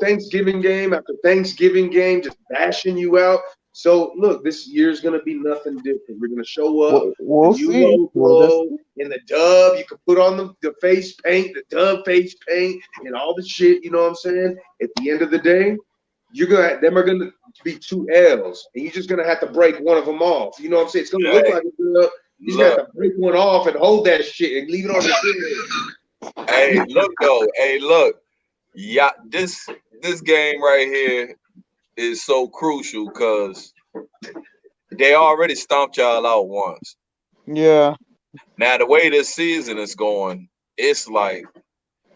Thanksgiving game after Thanksgiving game, just bashing you out. So look, this year's gonna be nothing different. We're gonna show up, the We'll new see. We'll just logo in the dub. You can put on the face paint, the dub face paint, and all the shit. You know what I'm saying? At the end of the day, them are gonna be two L's, and you're just gonna have to break one of them off. You know what I'm saying? It's gonna look Hey, like a dub. You just look, got to break one off and hold that shit and leave it on your finger. hey, look though, hey, look, yeah, this game right here is so crucial because they already stomped y'all out once. yeah. Now the way this season is going, it's like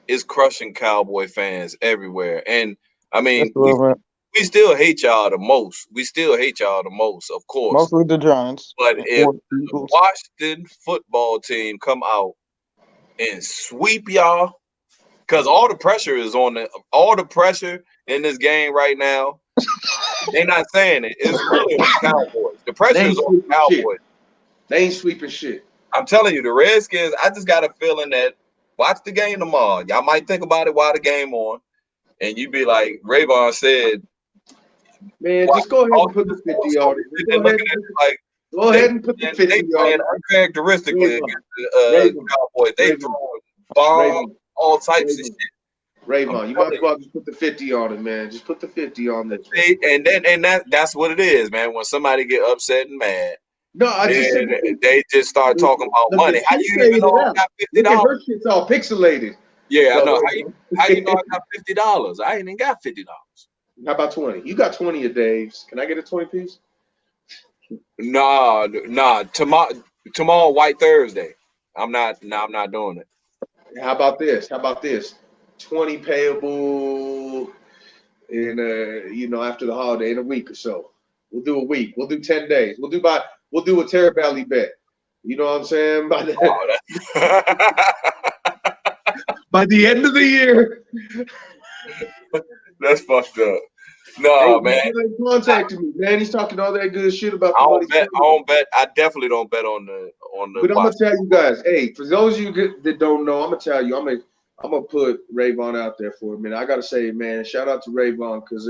it's crushing Cowboy fans everywhere. And I Just mean, a we little bit. we still hate y'all the most. We still hate y'all the most, of course. Mostly the Giants But if or the Eagles. Washington football team come out and sweep y'all, because all the pressure in this game right now. They're not saying it. It's really on the Cowboys. The They pressure is ain't on the sweeping shit. Cowboys. They ain't sweeping shit. I'm telling you, the Redskins. I just got a feeling that watch the game tomorrow. Y'all might think about it while the game on, and you be like Rayvon said. Man, Watch just go ahead all and put the the 50 so on we it. Just sitting there looking at it like go they ahead and put the 50 they playing on it. uncharacteristically Rayvon, against the Rayvon, Cowboys. They Rayvon, throwing bombs, Rayvon, all types of Rayvon, shit. I'm Rayvon. You might telling as well just put the 50 on it, man. Just put the 50 on this one. that's what it is, man. When somebody get upset and mad, No, I just said then they just start talking about the money. How she's you even faded know I out. got $50? Look at her shit's all pixelated. Yeah, I So know. there you How you know go. I got $50? I ain't even got $50. How about 20? You got 20 a Dave's. Can I get a 20 piece? Nah. Tomorrow, White Thursday. I'm not. Nah, I'm not doing it. How about this? 20 payable in after the holiday in a week or so. We'll do a week. We'll do 10 days. We'll do a Terra Valley bet. You know what I'm saying? Oh, By the end of the year. that's fucked up. Hey, No, this man. guy contacted me, man. He's talking all that good shit about I the don't money. bet. I don't bet. I definitely don't bet on the But I'm gonna Washington. tell you guys, hey, for those of you that don't know, I'm gonna tell you, I'm gonna put Rayvon out there for a minute. I gotta say, man, shout out to Rayvon because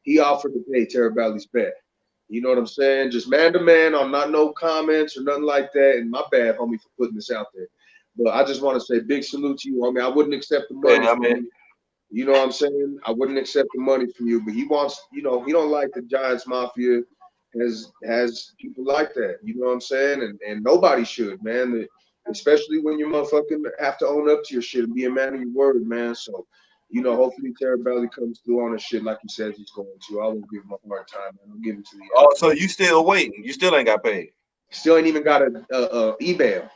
he offered to pay Terra Valley's bet. You know what I'm saying? Just man to man on not no comments or nothing like that. And my bad, homie, for putting this out there. But I just want to say big salute to you. I mean, I wouldn't accept the money Yeah, I from mean, you. You know what I'm saying? I wouldn't accept the money from you, but he wants, he don't like the Giants Mafia has people like that. You know what I'm saying? And nobody should, man. Especially when you motherfucking have to own up to your shit and be a man of your word, man. So, hopefully Terry Belly comes through on his shit like he says he's going to. I won't give him a hard time, man. I'll give him to the oh, end. so you still waiting? You still ain't got paid? Still ain't even got a email.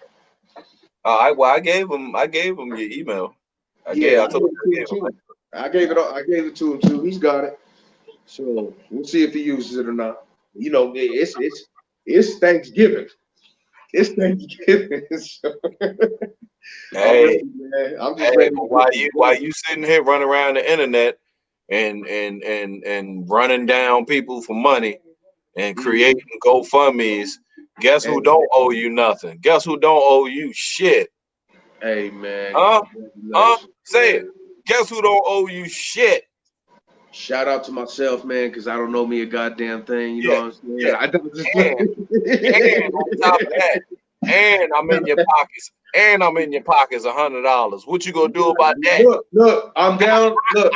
I gave him. I gave him your email. Yeah, I told you I gave him. I gave it to him too. He's got it. So we'll see if he uses it or not. It's Thanksgiving. It's Thanksgiving. So I'm Hey, ready, man. I'm just hey, ready but to get this why done. you sitting here running around the internet and running down people for money and creating GoFundmes? Guess Hey, who don't owe you nothing? Guess who don't owe you shit? hey, man, Huh? Huh? congratulations, Say it. man. Guess who don't owe you shit? Shout out to myself, man, because I don't know me a goddamn thing. You know Yeah, what I'm saying? yeah. I don't just And on top of that, and I'm in your pockets. And I'm in your pockets $100. What you gonna do about that? look, I'm down. Look.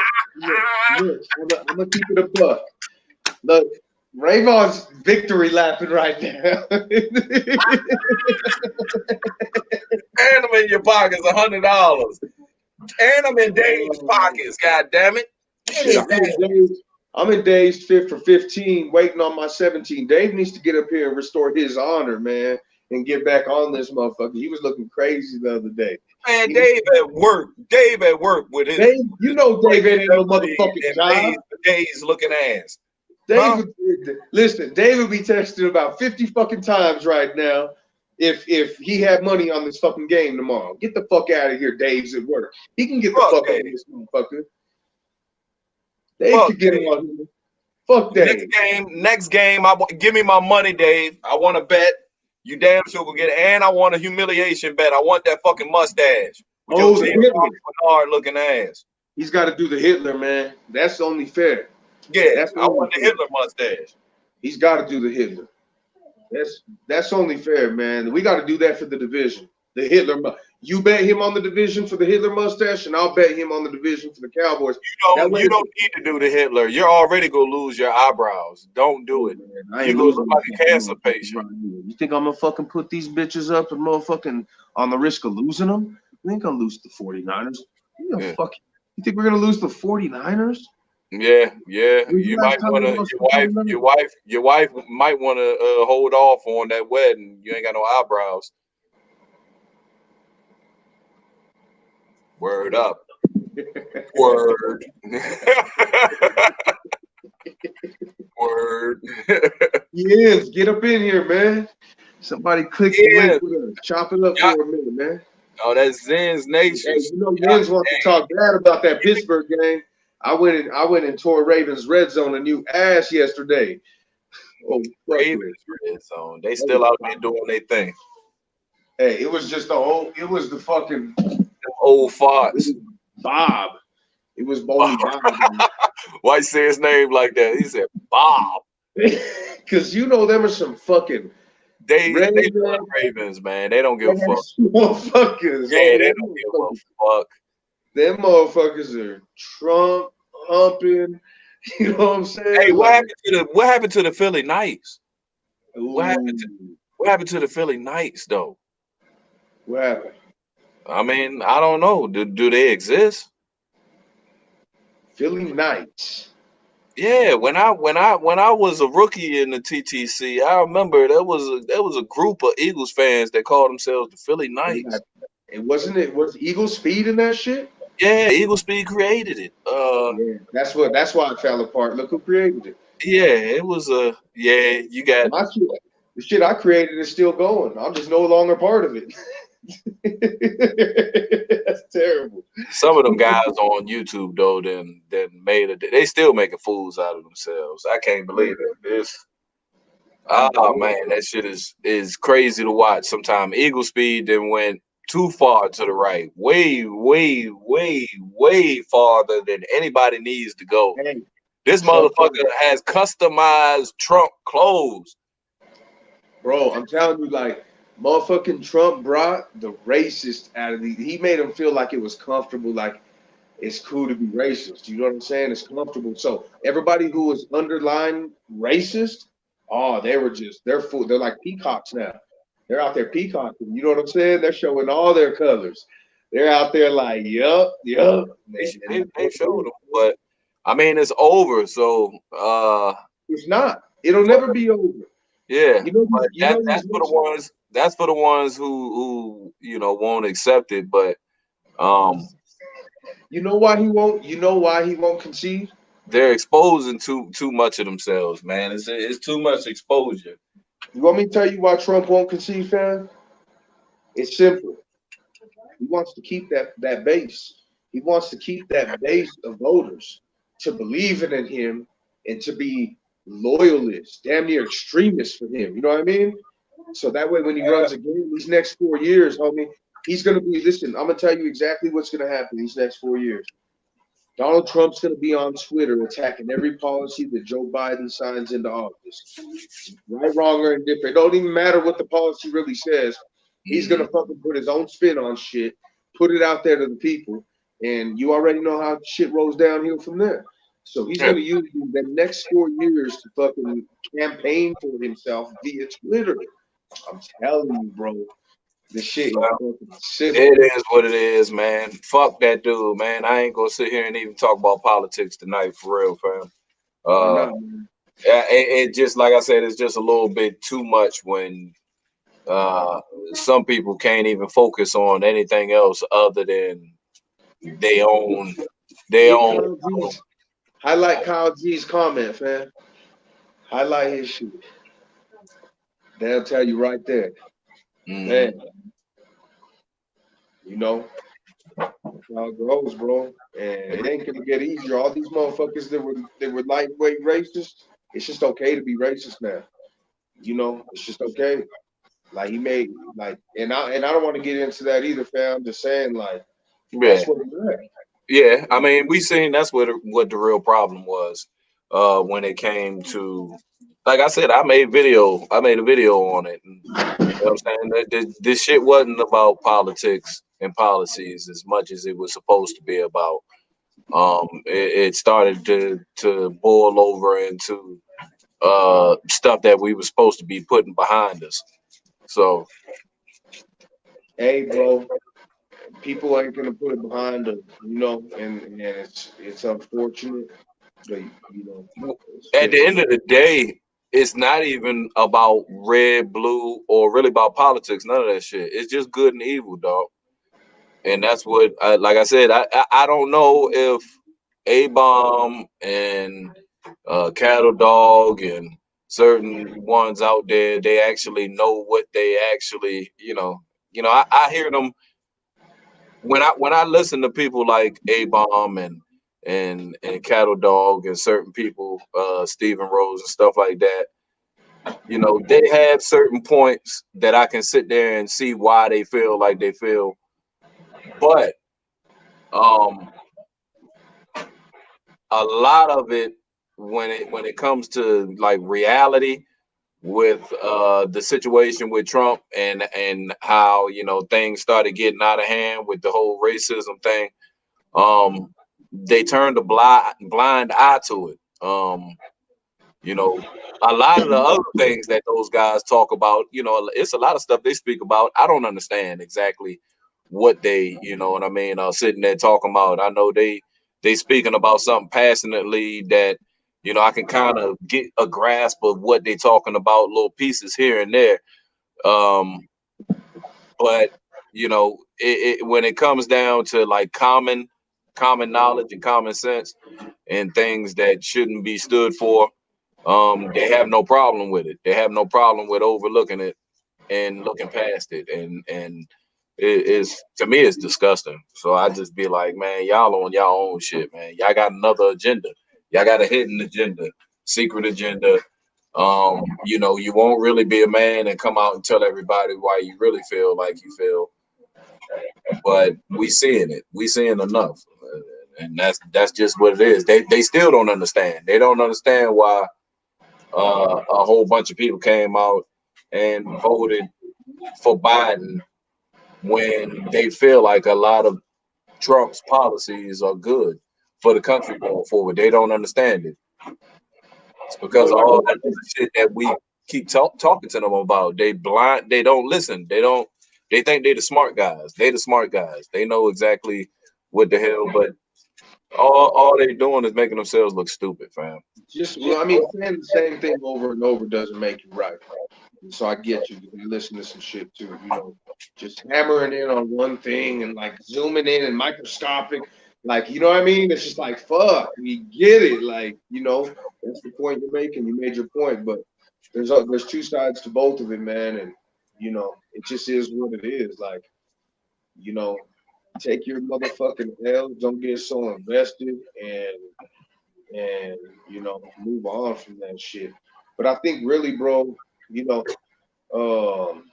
I'm gonna keep it a buck. Look, Rayvon's victory lapping right now. And I'm in your pockets $100. And I'm in Dave's pockets. God damn it! Shit, I'm in Dave's fit for 15, waiting on my 17. Dave needs to get up here and restore his honor, man, and get back on this motherfucker. He was looking crazy the other day. Man, Dave at work. Dave at work with his. Dave, Dave ain't no motherfucking job. Dave's looking ass. Dave, listen, Dave would be texting about 50 fucking times right now if he had money on this fucking game tomorrow. Get the fuck out of here, Dave's at work. He can get the fuck out of this motherfucker. Dave can get on here. Fuck Dave. Next game, give me my money, Dave. I want to bet. You damn sure will get it. And I want a humiliation bet. I want that fucking mustache. With your Bernard looking ass. He's got to do the Hitler, man. That's only fair. Yeah, That's I only want the fair. Hitler mustache. He's got to do the Hitler. That's only fair, man. We got to do that for the division. The Hitler. You bet him on the division for the Hitler mustache, and I'll bet him on the division for the Cowboys. That way, You don't need to do the Hitler. You're already gonna lose your eyebrows. Don't do it. man, I You ain't gonna losing look my like a fucking cancer motherfuckers patient. right here. You think I'm gonna fucking put these bitches up and motherfucking on the risk of losing them? We ain't gonna lose the 49ers. Yeah. You think we're gonna lose the 49ers? Yeah, yeah. When's the You last might time we wanna lost the 49ers? your wife might wanna hold off on that wedding. You ain't got no eyebrows. Word up. Word. Word. Yes, get up in here, man. Somebody click the Yeah. link with us. Chop it up Yeah. for a minute, man. Oh, that's Zen's Hey, Nation. you know Yeah. Yens wants to talk bad about that Pittsburgh game. I went and tore Ravens red zone a new ass yesterday. Oh fuck Ravens it. red zone. They Oh, still out there doing their thing. hey, it was just it was the fucking Them old farts. Bob. It was only Bob. Why you say his name like that? He said Bob. Cause you know them are some fucking They red love Ravens, man. They don't give a fuck. motherfuckers. Yeah, Homie, they don't give a fuck. them motherfuckers are Trump humping. You know what I'm Hey, saying? Like, what happened to the Philly Knights? ooh, What happened to the Philly Knights though? what happened? I mean, I don't know. Do they exist? Philly Knights. Yeah, when I was a rookie in the TTC, I remember there was a group of Eagles fans that called themselves the Philly They Knights. got it was Eagle Speed in that shit? Yeah, Eagle Speed created it. Yeah, that's why it fell apart. Look who created it. Yeah, it was a yeah. You got My shit, the shit I created is still going. I'm just no longer part of it. That's terrible. some of them guys on YouTube though. Then made it. They still making fools out of themselves. I can't believe it. Oh man, that shit is crazy to watch. Sometimes Eagle Speed then went too far to the right, way, way, way, way farther than anybody needs to go. Hey, This Trump, motherfucker has customized Trump clothes. bro, I'm telling you, like, motherfucking Trump brought the racist out of he made him feel like it was comfortable, like it's cool to be racist. You know what I'm saying? It's comfortable. So everybody who was underlying racist, oh, they're full. They're like peacocks now. They're out there peacocking. You know what I'm saying? They're showing all their colors. They're out there like, yup, yup. They showed them, but I mean it's over. So It's not. It'll never be over. yeah, You know, but you know that's these for the bitches. ones. That's for the ones who won't accept it. But um, You know why he won't? You know why he won't concede? they're exposing too much of themselves, man. It's too much exposure. You want me to tell you why Trump won't concede, fam? It's simple. He wants to keep that base. He wants to keep that base of voters to believe in him and to be loyalists, damn near extremists for him. You know what I mean? So that way, when he runs again these next 4 years, homie, he's gonna be. Listen, I'm gonna tell you exactly what's gonna happen these next 4 years. Donald Trump's gonna be on Twitter attacking every policy that Joe Biden signs into office. Right, wrong, or indifferent. It don't even matter what the policy really says. He's Mhm. gonna fucking put his own spin on shit, put it out there to the people, and you already know how shit rolls downhill from there. So he's Yeah. gonna use the next 4 years to fucking campaign for himself via Twitter. I'm telling you, bro, this shit is Well, fucking simple. it is what it is, man. Fuck that dude, man. I ain't gonna sit here and even talk about politics tonight, for real, fam. Why Uh, not, man? it just like I said, it's just a little bit too much when uh some people can't even focus on anything else other than they own their Get own. Kyle G's, highlight Kyle G's comment, fam. Highlight his shit. They'll tell you right there, Mhm. man. You know, how it goes, bro. And it ain't gonna get easier. All these motherfuckers that were lightweight racist, it's just okay to be racist now. You know, it's just okay. Like he made like and I don't want to get into that either, fam. I'm just saying like Yeah, that's what we're at. Yeah, I mean, we seen that's what the real problem was when it came to, like I said, I made a video on it. And, you know what I'm saying? This shit wasn't about politics and policies as much as it was supposed to be about. It started to boil over into stuff that we were supposed to be putting behind us. So Hey, bro, people ain't gonna put it behind them, and it's unfortunate, but it's at the just end of the day, it's not even about red, blue, or really about politics. None of that shit. It's just good and evil, dog. And that's what, like I said, I don't know if A Bomb and Cattle Dog and certain ones out there, they actually know what they actually, I hear them when I listen to people like A Bomb and Cattle Dog and certain people, Stephen Rose and stuff like that. They have certain points that I can sit there and see why they feel like they feel, but um, a lot of it when it comes to like reality with the situation with Trump and how things started getting out of hand with the whole racism thing. They turned a blind eye to it. You know, a lot of the other things that those guys talk about, it's a lot of stuff they speak about. I don't understand exactly what they, what I mean, sitting there talking about. I know they speaking about something passionately that, I can kind of get a grasp of what they talking about, little pieces here and there. Um, but when it comes down to like common knowledge and common sense and things that shouldn't be stood for, they have no problem with it. They have no problem with overlooking it and looking past it. And it is, to me, it's disgusting. So I just be like, man, y'all on y'all own shit, man. Y'all got another agenda. Y'all got a hidden agenda, secret agenda. You won't really be a man and come out and tell everybody why you really feel like you feel. But we seeing it. We seeing enough. And that's just what it is. They still don't understand. They don't understand why a whole bunch of people came out and voted for Biden when they feel like a lot of Trump's policies are good for the country going forward. They don't understand it. It's because of all that shit that we keep talking to them about. They blind. They don't listen. They don't. They think they the smart guys. They the smart guys. They know exactly what the hell. But all they doing is making themselves look stupid, fam. well, I mean, saying the same thing over and over doesn't make you right. And so I get you. You listen to some shit too, just hammering in on one thing and like zooming in and microscopic, like you know what I mean. It's just like fuck, we get it. Like that's the point you're making. You made your point, but there's two sides to both of it, man, and it just is what it is. Like you know, take your motherfucking L. Don't get so invested and move on from that shit. But I think really, bro, you know, um,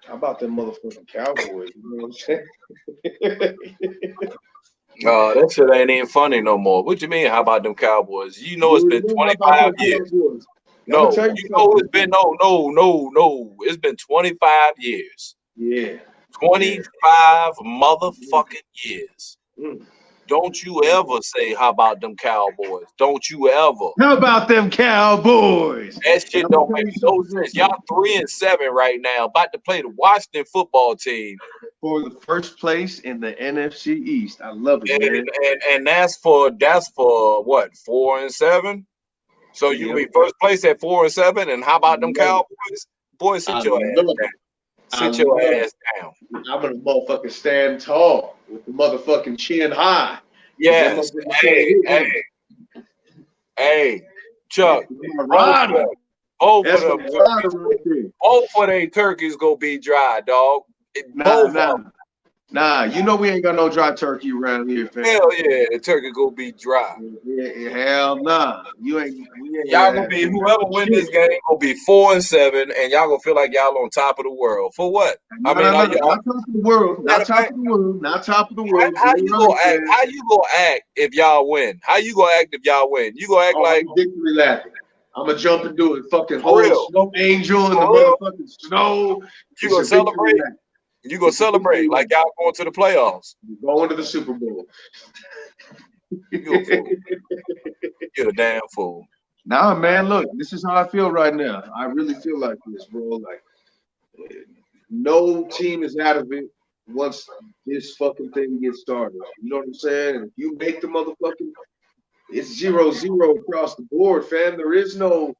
how about them motherfucking Cowboys? You know what I'm saying? That shit ain't even funny no more. What you mean? How about them Cowboys? You know it's You been know how about 25 them years. Cowboys? I'm gonna No, tell you you know it's something. been no. It's been 25 years. Yeah, yeah. 25 Mm, motherfucking years. mm, Don't you mm. ever say how about them Cowboys. Don't you ever. How about them Cowboys? That And shit I'm gonna don't tell make you no something real sense. Y'all quick. 3-7 right now, about to play the Washington football team. For the first place in the NFC East, I love it, And man. and that's for what, 4-7? So you Yep, be first place at 4-7, and how I about them love it. Cowboys? Boy, I sit your ass love down. it. I Sit your love it. ass down. I'm gonna motherfucking stand tall with the motherfucking chin high. Cause that Yes. motherfucker can't Hey, hit hey, me. hey, That's Chuck. my Both of rider. them, both of That's my them rider turkeys, right there. both of them turkeys gonna be dry, dog. Nah, Both of nah. them. Nah, you know we ain't got no dry turkey around here, fam. Hell yeah, the turkey gonna be dry. Hell nah. You ain't we ain't Y'all gonna gonna have be no whoever win shit. this game gonna be 4-7, and y'all gonna feel like y'all on top of the world. For what? I No, mean, no, are no. you? Not top of the world. Matter Not of top fact, of the world. Not top of the world. how You're you right, gonna act? man. How you gonna act if y'all win? How you gonna act if y'all win? You gonna act Oh, like I'm victory lapping. I'm gonna jump and do it. Fucking for whole real? snow angel in the For real? motherfucking snow. You It's gonna a victory celebrate? lap. You gonna It's a victory celebrate like lap. y'all going to the playoffs? We're going to the Super Bowl. You a fool. You're a damn fool. Nah, man, look, this is how I feel right now. I really feel like this, bro. Like, no team is out of it once this fucking thing gets started. You know what I'm saying? And if you make the motherfucking, it's 0-0 across the board, fam. There is none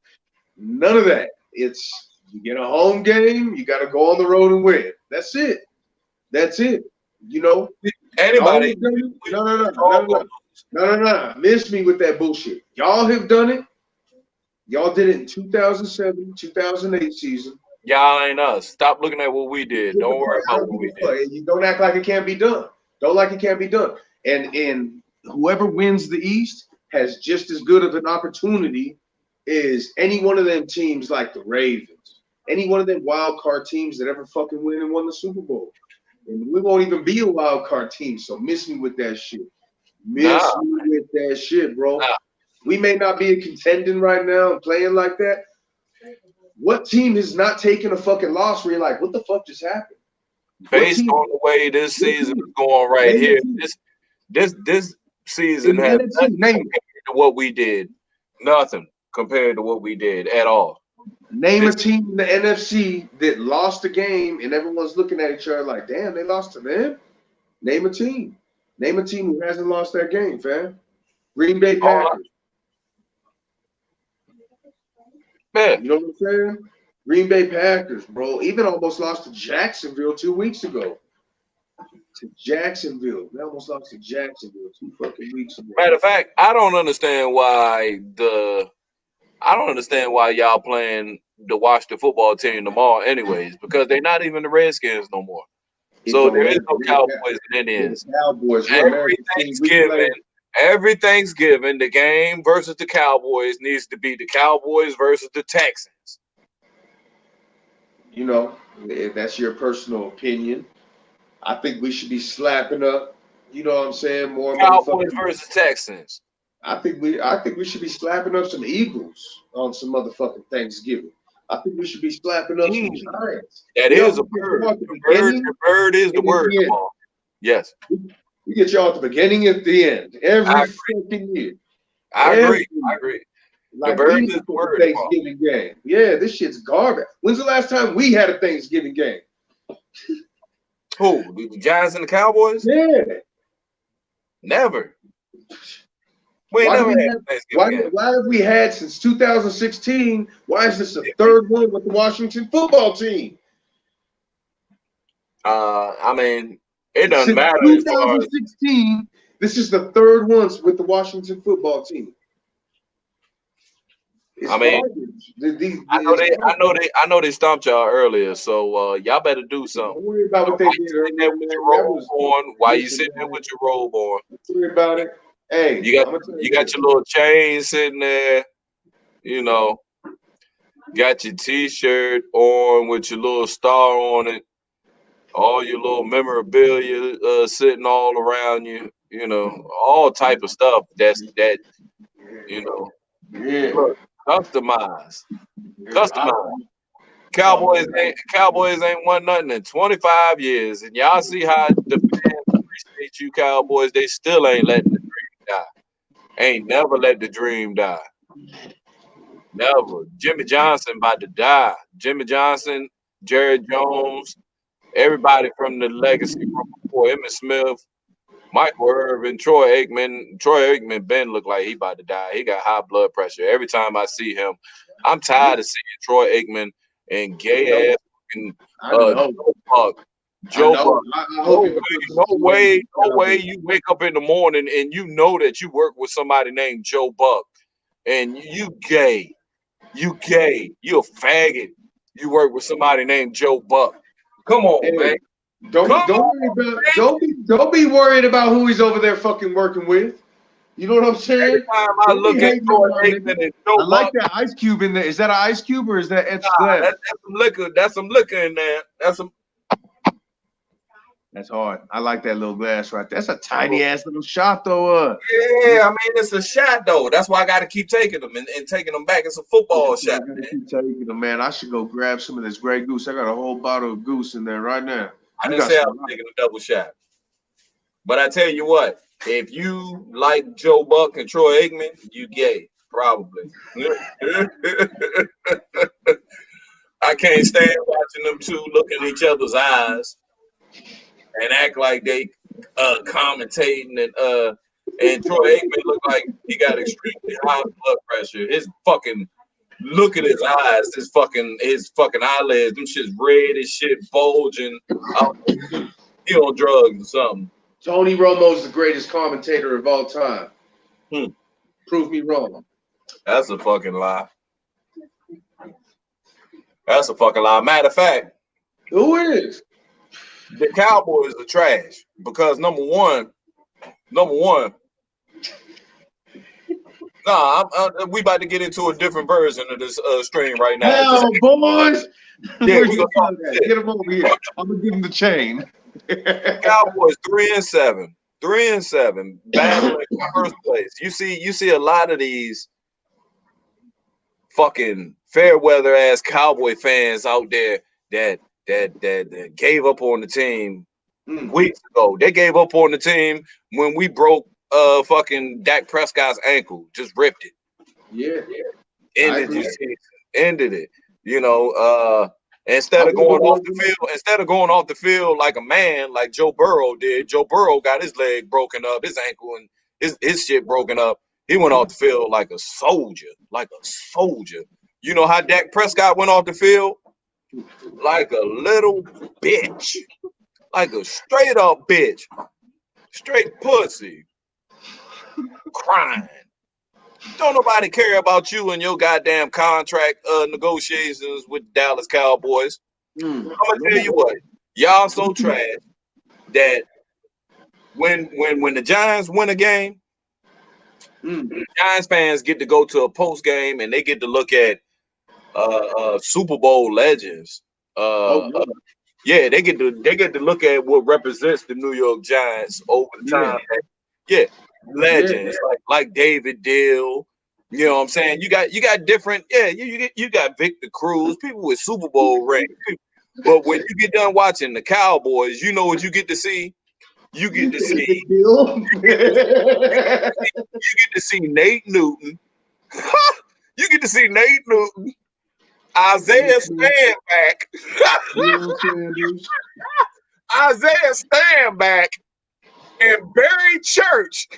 of that. It's you get a home game, you got to go on the road and win. That's it. That's it. You know, y'all Anybody? have done it. No, no, no, no, All no, gonna no, no, no, no. Miss me with that bullshit. Y'all have done it. Y'all did it in 2007, 2008 season. Y'all ain't us. Stop looking at what we I did. don't Don't give a worry fuck. I about don't what give we a did. fuck. You don't act like it can't be done. Don't like it can't be done. And whoever wins the East has just as good of an opportunity as any one of them teams like the Ravens, any one of them wild card teams that ever fucking win and won the Super Bowl. And we won't even be a wild card team. So miss me with that shit. Nah, Miss me with that shit, bro. nah. We may not be a contending right now and playing like that. What team is not taking a fucking loss where you're like, what the fuck just happened? What Based team? on the way this What season team? is going right Name a here, team this in season the has NFC. nothing Name it. compared to what we did. Nothing compared to what we did at all. Name a This team in the NFC that lost a game and everyone's looking at each other like, damn, they lost to them. Name a team. Name a team who hasn't lost that game, fam. Green Bay all Packers. man. You know what I'm saying? Green Bay Packers, bro. Even almost lost to Jacksonville 2 weeks ago. To Jacksonville. They almost lost to Jacksonville 2 fucking weeks ago. Matter of fact, I don't understand why y'all playing the Washington football team tomorrow, anyways, because they're not even the Redskins no more. It So don't there is matter. no Cowboys and We're the Indians. Cowboys. We're Every America's team. We Thanksgiving, play. every Thanksgiving, the game versus the Cowboys needs to be the Cowboys versus the Texans. You know, if that's your personal opinion. I think we should be slapping up. You know what I'm saying? More Cowboys motherfucking. versus Texans. I think we should be slapping up some Eagles on some motherfucking Thanksgiving. I think we should be slapping up some Mm, Giants. that You know, is a we get y'all bird. at the The beginning bird is the and at word the end. tomorrow. Yes, We get y'all at the beginning and at the end I every fucking year. I Every agree. I agree. The like we bird need is a the fucking word tomorrow. Thanksgiving game. Yeah, this shit's garbage. When's the last time we had a Thanksgiving game? Who? The Giants and the Cowboys? Yeah. Never. We ain't Why do never we had a have Thanksgiving game. why have we had since 2016? Why is this the third one with the Washington football team? I mean, it doesn't Since matter as far as 2016, this is the third one with the Washington football team. It's I mean, garbage. It's garbage. I know they stomped y'all earlier, so y'all better do something. Don't worry about what Why they you did sitting there earlier, with man. your That robe was on? Why you listen, sitting there man. with your robe on? Don't worry about it. Hey, You got I'm gonna tell you you got this. your little chain sitting there, you know, got your t-shirt on with your little star on it, all your little memorabilia sitting all around you, all type of stuff that you know, Yeah. look, customized. Yeah. Customized. Oh man. Cowboys ain't won nothing in 25 years. And y'all see how the fans appreciate you Cowboys. They still ain't letting the dream die. Ain't never let the dream die. Never. Jimmy Johnson about to die. Jimmy Johnson, Jerry Jones, everybody from the legacy from before Emmitt Smith, Michael Irvin, Troy Aikman. Troy Aikman Ben looked like he about to die. He got high blood pressure. Every time I see him, I'm tired of seeing Troy Aikman and I gay know. ass fucking I know. Joe Buck. I Joe Buck. know. I hope he No reverses his ways way, with no way Cowboys. you wake up in the morning and you know that you work with somebody named Joe Buck and you gay. You gay. You a faggot. You work with somebody named Joe Buck. Come on, Hey, man. Don't be worried about who he's over there fucking working with. You know what I'm saying? Every time I Don't be look at hating Troy on him, Aikman nigga. and Joe I like Buck, that ice cube in there. Is that an ice cube or is that etched nah, glass? that's some liquor. That's some liquor in there. That's some. That's hard. I like that little glass right there. That's a tiny ass little shot though. Yeah, I mean it's a shot though. That's why I got to keep taking them and taking them back. It's a football shot, I gotta man. keep taking them, man. I should go grab some of this Grey Goose. I got a whole bottle of Goose in there right now. I You didn't got say I some. was taking a double shot, but I tell you what, if you like Joe Buck and Troy Aikman, you gay probably. I can't stand watching them two look in each other's eyes and act like they commentating and Troy Aikman look like he got extremely high blood pressure. His fucking look at his eyes, his fucking eyelids, them shit's red as shit, bulging. He on drugs or something. Tony Romo's the greatest commentator of all time. Hmm. Prove me wrong. That's a fucking lie. That's a fucking lie. Matter of fact, Who is? the Cowboys are trash because number one, we about to get into a different version of this stream right now. Hell, boys. Yeah, Where's we your gonna talk at? shit. Get him over here. I'm gonna give him the chain. Cowboys 3-7, 3-7, battling first place. You see a lot of these fucking fair weather ass Cowboy fans out there that gave up on the team weeks ago. They gave up on the team when we broke fucking Dak Prescott's ankle, just ripped it. Yeah. Ended the season, ended it. You know, instead of going off the field like a man, like Joe Burrow did. Joe Burrow got his leg broken up, his ankle and his shit broken up. He went off the field like a soldier, You know how Dak Prescott went off the field? Like a little bitch, like a straight up bitch, straight pussy, crying. Don't nobody care about you and your goddamn contract negotiations with the Dallas Cowboys. I'm gonna tell you what, y'all so trash that when the Giants win a game, Giants fans get to go to a post game and they get to look at Super Bowl legends. Yeah, they get to look at what represents the New York Giants over the time. Yeah, legends like David Dill. You know what I'm saying? You got different. Yeah, you got Victor Cruz, people with Super Bowl rings. But when you get done watching the Cowboys, you know what you get to see. You get to see. You get to see Nate Newton. You get to see Nate Newton, Isaiah Stanback, Isaiah Stanback, and Barry Church.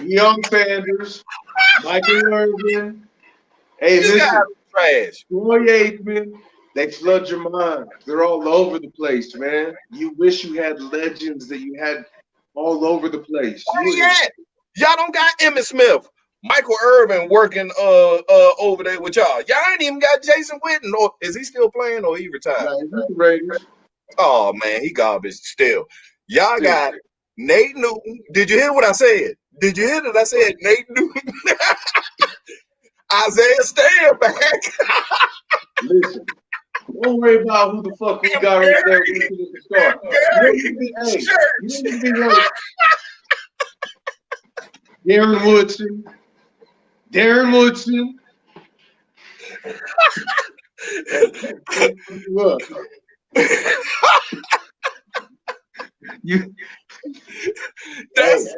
Young Sanders, Michael Irvin. Hey, listen, trash. Troy Aikman, they flood your mind. They're all over the place, man. You wish you had legends that you had all over the place. Y'all don't got Emmitt Smith, Michael Irvin working over there with y'all. Y'all ain't even got Jason Witten, or is he still playing or he retired? Oh man, he garbage still. Y'all got Nate Newton. Did you hear what I said? Did you hear that I said Nate Newton? Isaiah Stanback. Listen, don't worry about who the fuck we got over there looking at the star. You need to be like Darren Woodson. Look. That's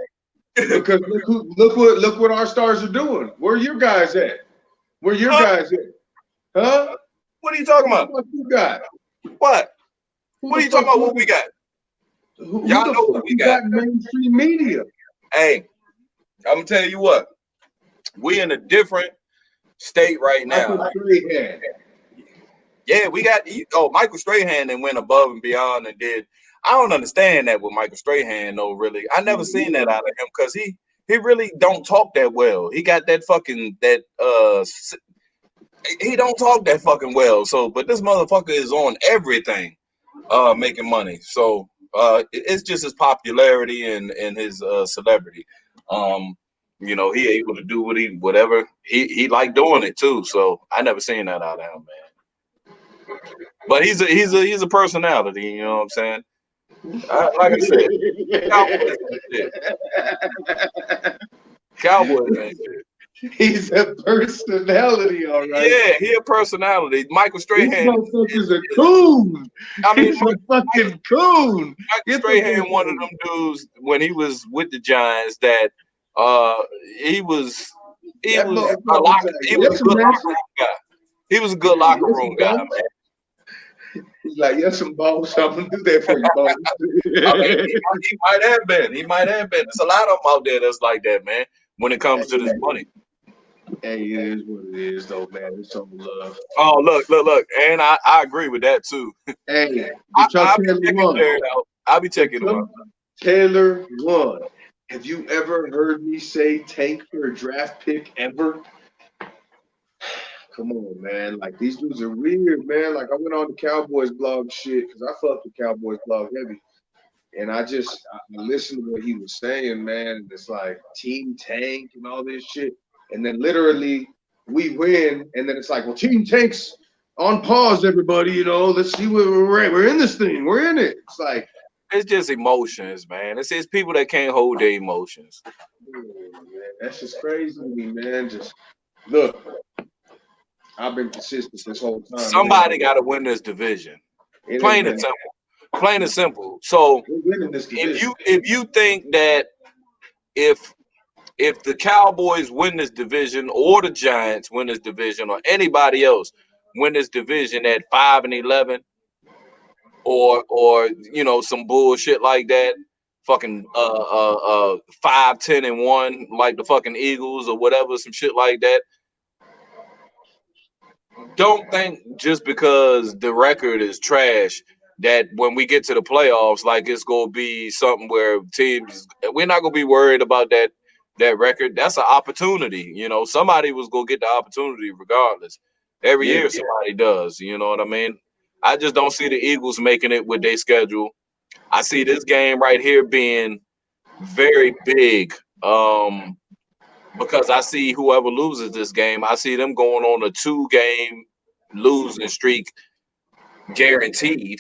because look what our stars are doing. Where your guys at? Huh? What are you talking about? What you got? What? What are you talking about? What we got? Y'all know what we got. Mainstream media. Hey, I'm gonna tell you what. We in a different state right now. Yeah, we got Michael Strahan and went above and beyond and did. I don't understand that with Michael Strahan though. Really, I never seen that out of him because he really don't talk that well. He got that fucking He don't talk that fucking well. So, but this motherfucker is on everything, making money. So, it's just his popularity and his celebrity. Um, he able to do whatever he like doing it too. So I never seen that out of him, man. But he's a personality. You know what I'm saying? Like I said, Cowboys ain't shit. Cowboys ain't shit. He's a personality, all right. Yeah, he a personality. Michael This Strahan. motherfucker's a coon. I mean, He's a fucking coon. Michael Get the Strahan, fuck one of out. them dudes when he was with the Giants that uh he was he That was a motherfucker's locker like, he was a yes, good man. locker room guy. He was a He's good like, locker yes, room guy, boss. man. He's like, yes, some boss. I'm gonna do that for you, boss. I mean, he might have been. He might have been. There's a lot of them out there that's like that, man. When it comes to this money. Hey, it is what it is, though, man. It's all love. Oh, look, and I agree with that too. Hey, I, the Chuck I'll be Taylor checking one. Jared out. I'll be The checking him Chuck out. Taylor one. Have you ever heard me say tank for a draft pick ever? Come on, man. Like these dudes are weird, man. Like I went on the Cowboys blog shit because I fucked the Cowboys blog heavy. And I listened to what he was saying, man. And it's like team tank and all this shit. And then literally we win, and then it's like, well, team tanks on pause, everybody. Let's see where we're at. We're in this thing. We're in it. It's like, It's just emotions, man. It's people that can't hold their emotions. man, that's just crazy to me, man. Just look, I've been consistent this whole time. Somebody got to win this division. It ain't Plain and been. simple. Plain and simple. So We're winning this division. if you think that if the Cowboys win this division or the Giants win this division or anybody else win this division at 5-11 or some bullshit like that, fucking 5-10-1 like the fucking Eagles or whatever, some shit like that. Don't think just because the record is trash that when we get to the playoffs, like it's gonna be something where teams we're not gonna be worried about that record. That's an opportunity. Somebody was gonna get the opportunity regardless. Every Yeah. year somebody does. You know what I mean? I just don't see the Eagles making it with their schedule. I see this game right here being very big. Because I see whoever loses this game, I see them going on a 2-game losing streak guaranteed.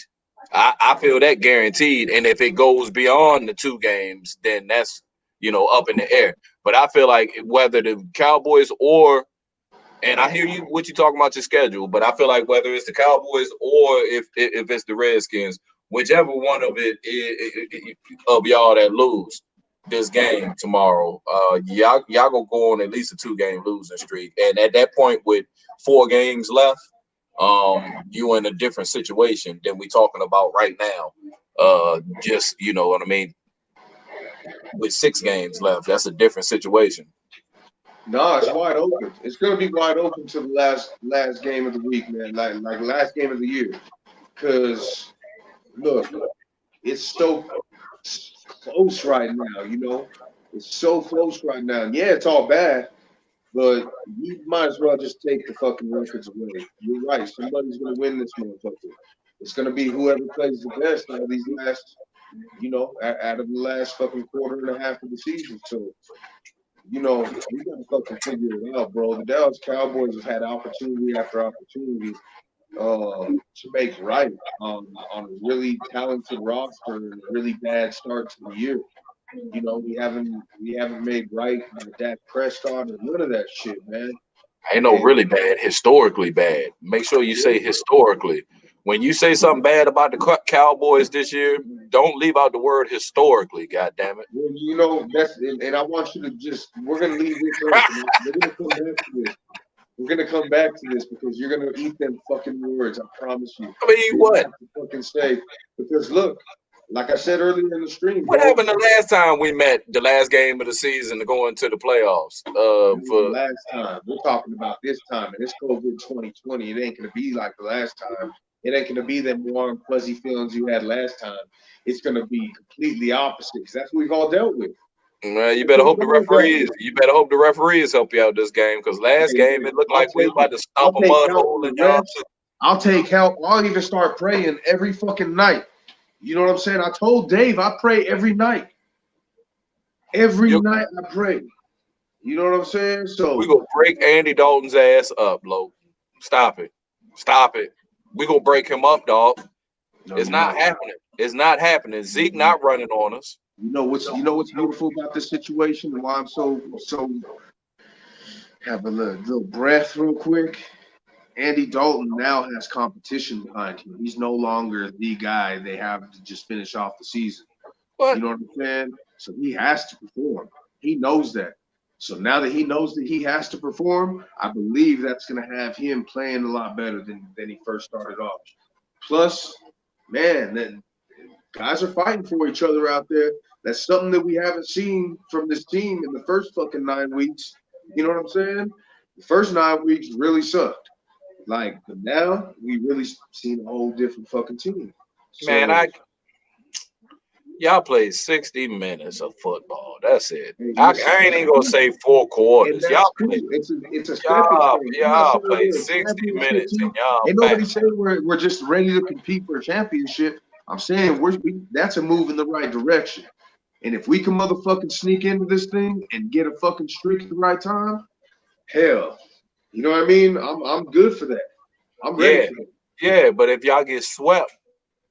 I feel that guaranteed. And if it goes beyond the 2 games, then that's up in the air. But I feel like whether the Cowboys and I hear you what you talking about your schedule, but I feel like whether it's the Cowboys or if it's the Redskins, whichever one of of y'all that lose this game tomorrow, y'all gonna go on at least a 2-game losing streak, and at that point with 4 games left, you in a different situation than we talking about right now. Just you know what I mean. With 6 games left, that's a different situation. No, it's wide open. It's gonna be wide open to the last game of the week, man. Like last game of the year. Cause look, it's so close right now. It's so close right now. Yeah, it's all bad, but you might as well just take the fucking records away. You're right. Somebody's gonna win this motherfucker. It's gonna be whoever plays the best out of these last, out of the last fucking quarter and a half of the season. So we gotta fucking figure it out, bro. The Dallas Cowboys have had opportunity after opportunity to make right on a really talented roster and a really bad start to the year. We haven't made right by Dak Prescott or none of that shit, man. Ain't no And really bad, historically bad. Make sure you say yeah, historically. When you say something bad about the Cowboys this year, don't leave out the word historically. God damn it! well, that's and I want you to just we're gonna leave this open. We're gonna come back to this. We're gonna come back to this because you're gonna eat them fucking words. I promise you. I mean, You're gonna what? have to fucking say because look, like I said earlier in the stream, What bro. happened the last time we met? The last game of the season to go into the playoffs. That was the last time. We're talking about this time, and it's COVID 2020. It ain't gonna be like the last time. It ain't gonna be them warm, fuzzy feelings you had last time. It's gonna be completely opposite because that's what we've all dealt with. Man, you better hope the referees. You better hope the referees help you out this game because last Hey, game it looked I'll like we was take about it. to I'll stomp a take mud help hole for in the y'all refs. too. I'll take help. I'll even start praying every fucking night. You know what I'm saying? I told Dave I pray every night. Every You, night I pray. You know what I'm saying? we So gonna break Andy Dalton's ass up, Lo. Stop it. Stop it. We gonna break him up, dog. no, It's you're not not. happening. It's not happening. Zeke not running on us. You know what's beautiful about this situation and why I'm so have a little breath real quick. Andy Dalton now has competition behind him. He's no longer the guy they have to just finish off the season. You What? know what I'm saying? So he has to perform. He knows that. So now that he knows that he has to perform, I believe that's going to have him playing a lot better than he first started off. Plus, man, that guys are fighting for each other out there. That's something that we haven't seen from this team in the first fucking 9 weeks. You know what I'm saying? The first 9 weeks really sucked. Like, but now we really seen a whole different fucking team. Man, So, y'all played 60 minutes of football. That's it. hey, listen, I ain't that's even gonna cool. say four And quarters. that's Y'all cool. play It's a stepping y'all stone. I'm not y'all saying play we're a 60 championship minutes and team. y'all Ain't back. nobody saying we're just ready to compete for a championship. I'm saying that's a move in the right direction. And if we can motherfucking sneak into this thing and get a fucking streak at the right time, hell, you know what I mean? I'm good for that. I'm ready Yeah, for that. yeah, but if y'all get swept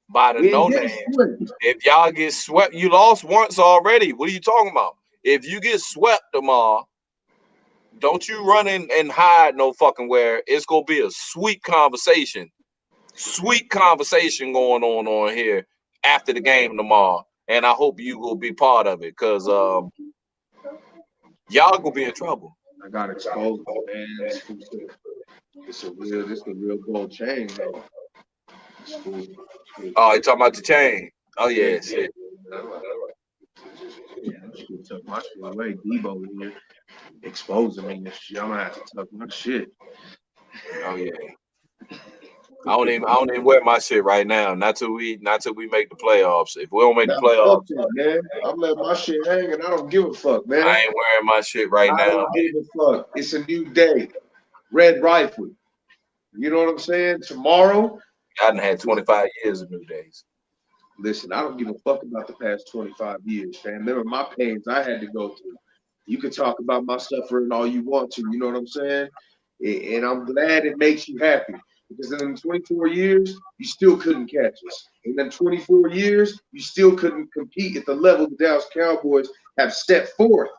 by the We ain't no getting name, swept. if y'all get swept, you lost once already. What are you talking about? If you get swept tomorrow, don't you run in and hide no fucking where. It's gonna be a sweet conversation going on here after the game tomorrow. And I hope you will be part of it because y'all gonna be in trouble. I got exposed, man. This a real gold chain, though. It's cool. Oh, you talking about the chain? Oh Yeah, yeah, shit. yeah, I should tuck my shit away. Debo in here exposing me and shit. I'm gonna have to tuck my shit. Oh yeah. I don't even wear my shit right now. Not till we make the playoffs. If we don't make the Nah, fuck playoffs, that, man. I'm letting my shit hang and I don't give a fuck, I man. ain't wearing my shit right I now. don't give a fuck. It's a new day. Red Rifle. You know what I'm saying? Tomorrow, I done had 25 years of New Days. listen, I don't give a fuck about the past 25 years, fam. Remember my pains I had to go through. You can talk about my suffering all you want to, you know what I'm saying? And I'm glad it makes you happy because in them 24 years, you still couldn't catch us. In them 24 years, you still couldn't compete at the level the Dallas Cowboys have stepped forth.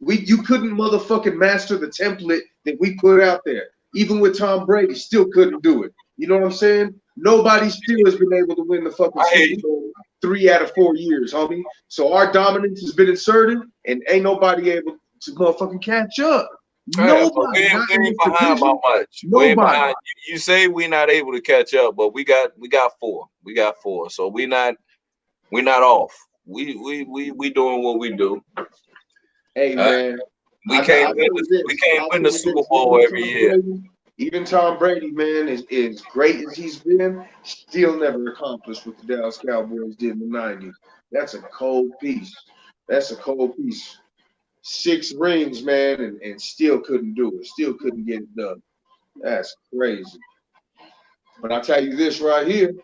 You couldn't motherfucking master the template that we put out there. Even with Tom Brady, still couldn't do it. You know what I'm saying? Nobody still has been able to win the fucking I hear Super you. Bowl 3 out of 4 years, homie. So our dominance has been inserted, and ain't nobody able to motherfucking catch up. Yeah, but we Nobody, ain't, not we in ain't this behind by division. much. We ain't Nobody. behind. You say we not able to catch up, but we got four. We got four. So we not off. We doing what we do. Hey Uh, man, we I'll can't tell win. you We this. can't I'll win tell the you Super this. Bowl every year. Even Tom Brady, man, is great as he's been, still never accomplished what the Dallas Cowboys did in the '90s. That's a cold piece. That's a cold piece. 6 rings, man, and still couldn't do it. Still couldn't get it done. That's crazy. But I tell you this right here.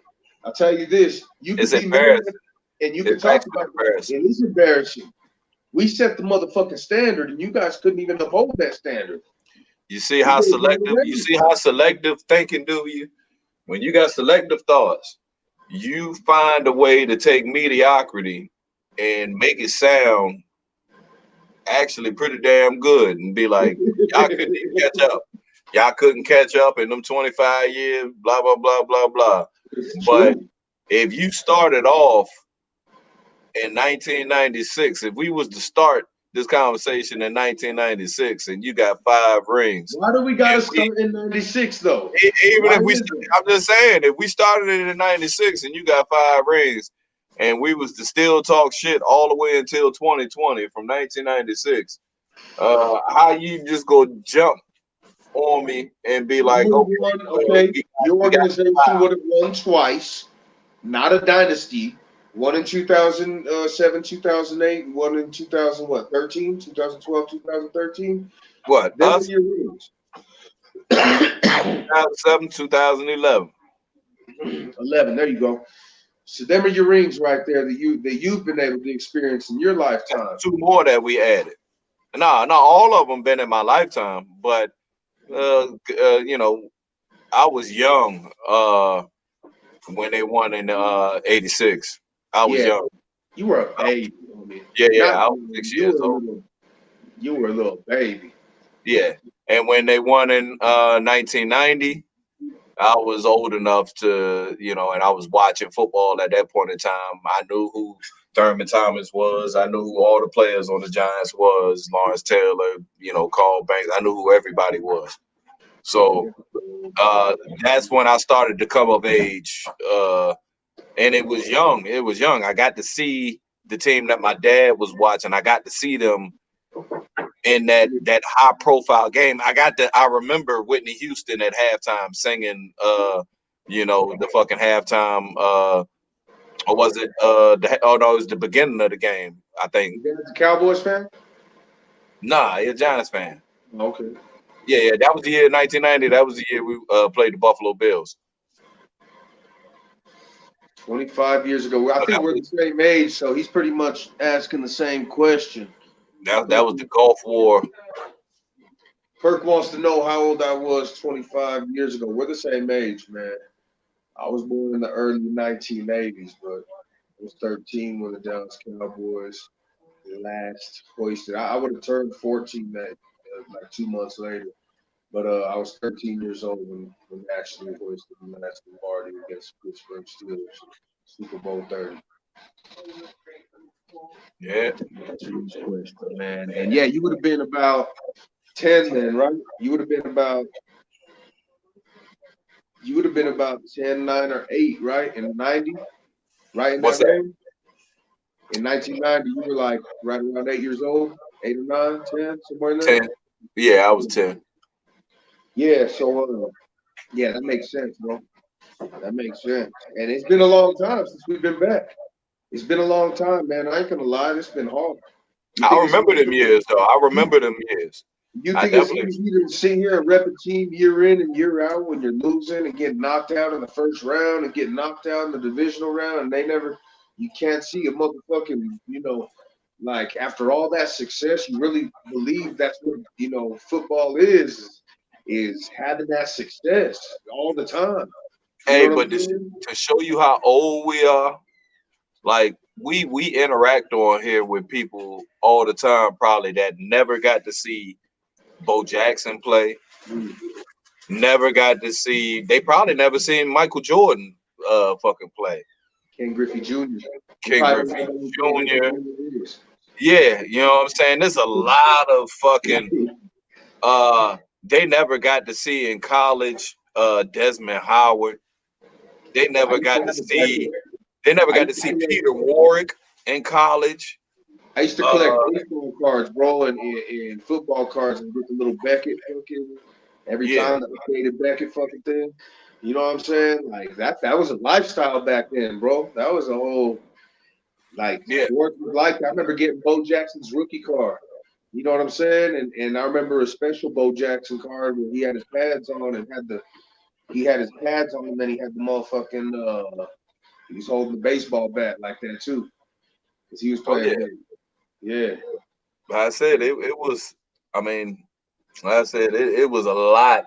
I tell you this. You could It's be mad embarrassing. and you could It's talk actually about it. embarrassing. It is embarrassing. We set the motherfucking standard, and you guys couldn't even uphold that standard. You see We how would have done selective. You away. see how selective thinking do you. When you got selective thoughts, you find a way to take mediocrity and make it sound actually pretty damn good and be like, y'all couldn't even catch up. Y'all couldn't catch up in them 25 years, blah, blah, blah, blah, blah. It's But true. if you started off in 1996, if we was to start this conversation in 1996 and you got 5 rings, Why do we got to and we start in '96 though? even Why if we, is it? I'm just saying, if we started it in '96 and you got 5 rings, and we was to still talk shit all the way until 2020 from 1996, how you just go jump on me and be You like, would have okay, won. well, Okay, your we got organization would have won twice, not a dynasty. One in 2007, 2008, one in 2000, what, 13, 2012, 2013. What, Them are us? your rings. 2007, 2011. 11, there you go. So them are your rings right there that you've been able to experience in your lifetime. Two more that we added. Nah, not all of them been in my lifetime, but you know, I was young when they won in '86. I was Yeah, young. you were a baby. I mean, Yeah, not yeah, I was 6 you years were a old. little you were a little baby. Yeah, and when they won in 1990, I was old enough to, and I was watching football at that point in time. I knew who Thurman Thomas was. I knew who all the players on the Giants was. Lawrence Taylor, Carl Banks. I knew who everybody was. So that's when I started to come of age, and it was young. It was young. I got to see the team that my dad was watching. I got to see them in that high profile game. I remember Whitney Houston at halftime singing the fucking halftime or was it oh no, it was the beginning of the game, I think. You guys a Cowboys fan? Nah, you're a Giants fan. Okay. Yeah, that was the year 1990. That was the year we played the Buffalo Bills. 25 years ago. I So think we're the same age, so he's pretty much asking the same question. that was the Gulf War. Perk wants to know how old I was 25 years ago. We're the same age, man. I was born in the early 1980s, but I was 13 when the Dallas Cowboys last hoisted. I would have turned 14 that like 2 months later, but I was 13 years old when they actually hoisted the last Lombardi against Pittsburgh Steelers, Super Bowl 30. Yeah. That's his question, man. And yeah, you would have been about 10 then, right? You would have been about 10, 9, or 8, right? In 90, right in What's that that? range. In 1990, you were like right around 8 years old, 8 or 9, 10, somewhere in there. 10. Yeah, I was 10. Yeah, so yeah, that makes sense, bro. That makes sense. And it's been a long time since we've been back. It's been a long time, man. I ain't gonna lie, it's been hard. You I think it's remember them years though. I you, remember them years. you I think it's definitely. easier to sit here and rep a team year in and year out when you're losing and getting knocked out in the first round and getting knocked out in the divisional round and you can't see a motherfucking, like after all that success, you really believe that's what, football is having that success all the time. You know Hey, what I'm but saying? to show you how old we are, like we interact on here with people all the time, probably that never got to see Bo Jackson play, Mm. never got to see. They probably never seen Michael Jordan fucking play. Ken Griffey Jr. They King probably don't Griffey know who Ken Griffey Jr. Jr. is. Yeah, you know what I'm saying? There's a lot of fucking they never got to see in college Desmond Howard. They I never used to got to have a Beckett. see they never I got used to to see collect. Peter Warwick in college. I used to collect Uh baseball cards, bro, and football cards, and get the little Beckett fucking every yeah, time the updated Beckett fucking thing. You know what I'm saying? Like that was a lifestyle back then, bro. That was a whole like yeah, sports was like that. I remember getting Bo Jackson's rookie card. You know what I'm saying? And I remember a special Bo Jackson card where he had his pads on and he had his pads on and then he had the motherfucking he was holding the baseball bat like that too. Because he was oh playing yeah. big. Yeah. Like I said it was. I mean, like I said it was a lot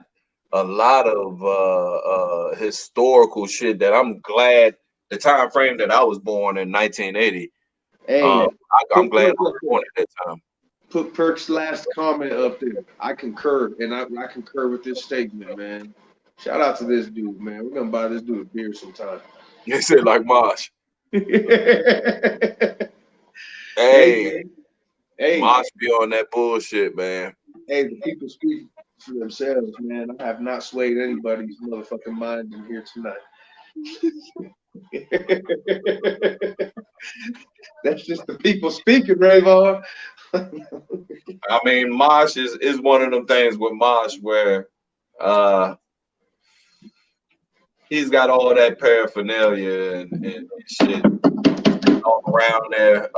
of historical shit that I'm glad the time frame that I was born in 1980. Hey, I'm put glad I Perk was up born there. at that time. Put Perk's last comment up there. I concur, and I concur with this statement, man. Shout out to this dude, man. We're gonna buy this dude a beer sometime. He said like Mosh. Hey, Hey, man. Hey, Mosh be on that bullshit, man. hey, the people speak for themselves, man. I have not swayed anybody's motherfucking mind in here tonight. That's just the people speaking, Rayvon. I mean, Mosh is one of them things with Mosh where uh he's got all that paraphernalia and shit. all around there.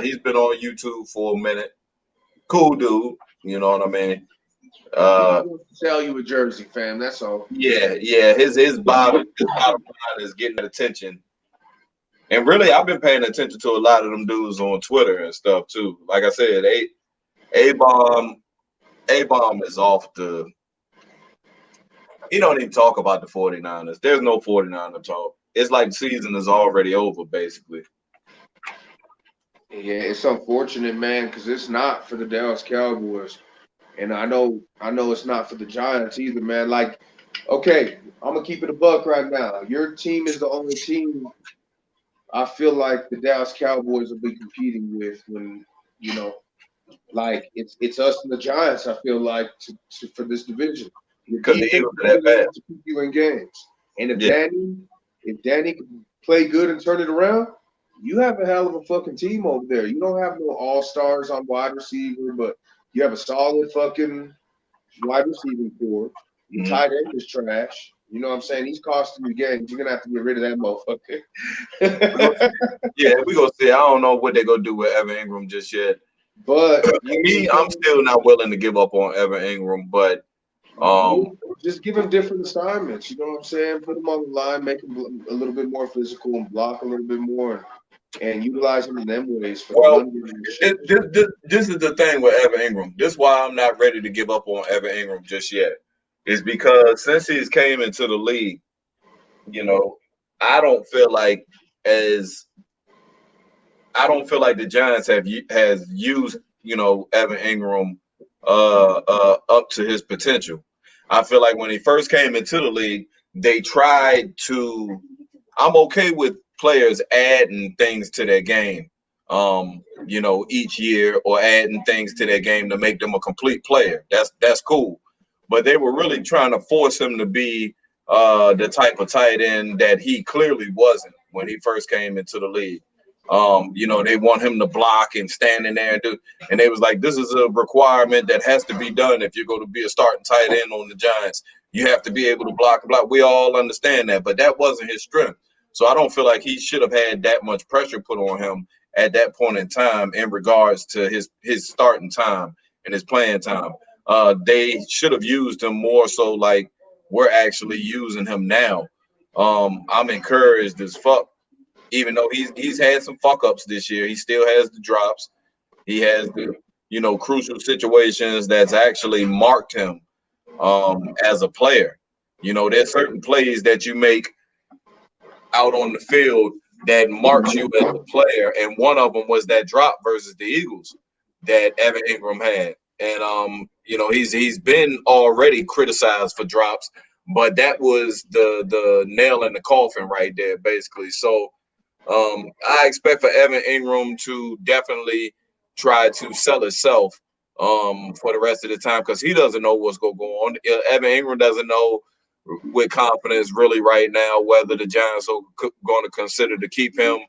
He's been on YouTube for a minute. Cool dude. You know what I mean? He just Uh, wants to sell you a jersey, fam. That's all. yeah. His bottom line is getting that attention. And really, I've been paying attention to a lot of them dudes on Twitter and stuff too. Like I said, A bomb A bomb is off the. He don't even talk about the 49ers. There's no 49er talk. It's like the season is already over, basically. Yeah, it's unfortunate, man, because it's not for the Dallas Cowboys, and I know it's not for the Giants either, man. Like, okay, I'm gonna keep it a buck right now. Your team is the only team I feel like the Dallas Cowboys will be competing with when you know, like it's us and the Giants. I feel like for this division, your Because the defense Eagles is are that good bad. enough to keep you in games, and Yeah, if Danny can play good and turn it around, you have a hell of a fucking team over there. You don't have no all stars on wide receiver, but you have a solid fucking wide receiving core. Your mhm. tight end is trash. You know what I'm saying? He's costing you games. You're gonna have to get rid of that We gonna motherfucker. yeah, we gonna see. I don't know what they're gonna do with Evan Ingram just yet. But And me, I'm still not willing to give up on Evan Ingram, but um, just give him different assignments. You know what I'm saying? Put him on the line, make him a little bit more physical and block a little bit more, and utilize him in them ways for the well, run game and this, shit. this, this, this is the thing with Evan Ingram. This is why I'm not ready to give up on Evan Ingram just yet. Is because since he's came into the league, you know, I don't feel like as I don't feel like the Giants has used Evan Ingram up to his potential. I feel like when he first came into the league, they tried to. I'm okay with players adding things to their game, each year or adding things to their game to make them a complete player. That's cool. But they were really trying to force him to be the type of tight end that he clearly wasn't when he first came into the league. They want him to block and stand in there and do. And they was like, this is a requirement that has to be done if you're going to be a starting tight end on the Giants. You have to be able to block and block. We all understand that, but that wasn't his strength. So I don't feel like he should have had that much pressure put on him at that point in time in regards to his starting time and his playing time. They should have used him more so like we're actually using him now. I'm encouraged as fuck even though he's had some fuck ups this year, he still has the drops. He has the crucial situations that's actually marked him as a player. There's certain plays that you make out on the field that marks you as a player, and one of them was that drop versus the Eagles that Evan Ingram had. And he's been already criticized for drops, but that was the nail in the coffin right there, basically. So I expect for Evan Ingram to definitely try to sell himself for the rest of the time because he doesn't know what's going to go on. Evan Ingram doesn't know with confidence really right now whether the Giants are going to consider to keep him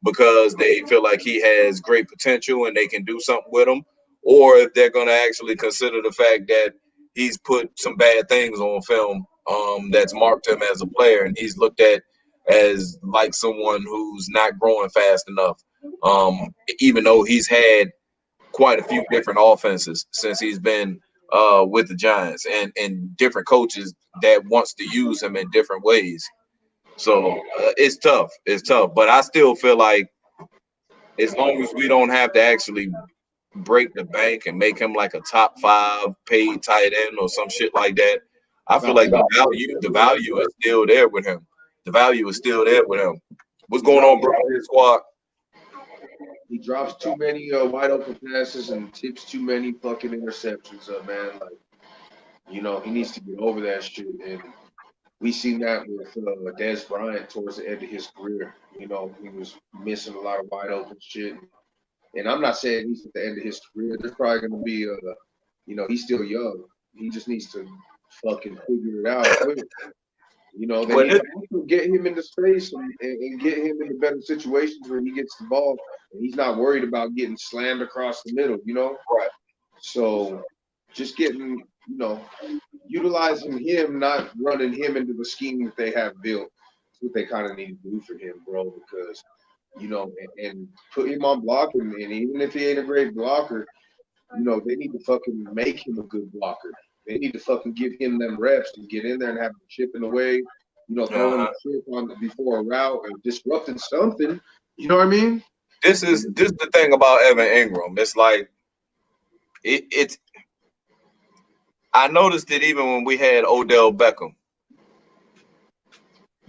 because they feel like he has great potential and they can do something with him, or if they're going to actually consider the fact that he's put some bad things on film that's marked him as a player and he's looked at as like someone who's not growing fast enough. Even though he's had quite a few different offenses since he's been with the Giants and different coaches that wants to use him in different ways. So it's tough. It's tough. But I still feel like as long as we don't have to actually break the bank and make him like a top five paid tight end or some shit like that, I feel Top like five. the value is still there with him. The value is still there with him. What's going on, bro? His squad. He drops too many wide open passes and tips too many fucking interceptions up, man. Like, he needs to get over that shit. And we seen that with Des Bryant towards the end of his career. He was missing a lot of wide open shit. And I'm not saying he's at the end of his career. There's probably going to be he's still young. He just needs to fucking figure it out quick. They But need this, to also get him into space and get him into better situations where he gets the ball and he's not worried about getting slammed across the middle. right. So just getting, utilizing him, not running him into the scheme that they have built. That's what they kind of need to do for him, bro, because and put him on blocking. And even if he ain't a great blocker, they need to fucking make him a good blocker. They need to fucking give him them reps and get in there and have him chipping away, throwing the Uh-huh. chip on before a route and disrupting something. You know what I mean? This is the thing about Evan Ingram. It's like it's. I noticed it even when we had Odell Beckham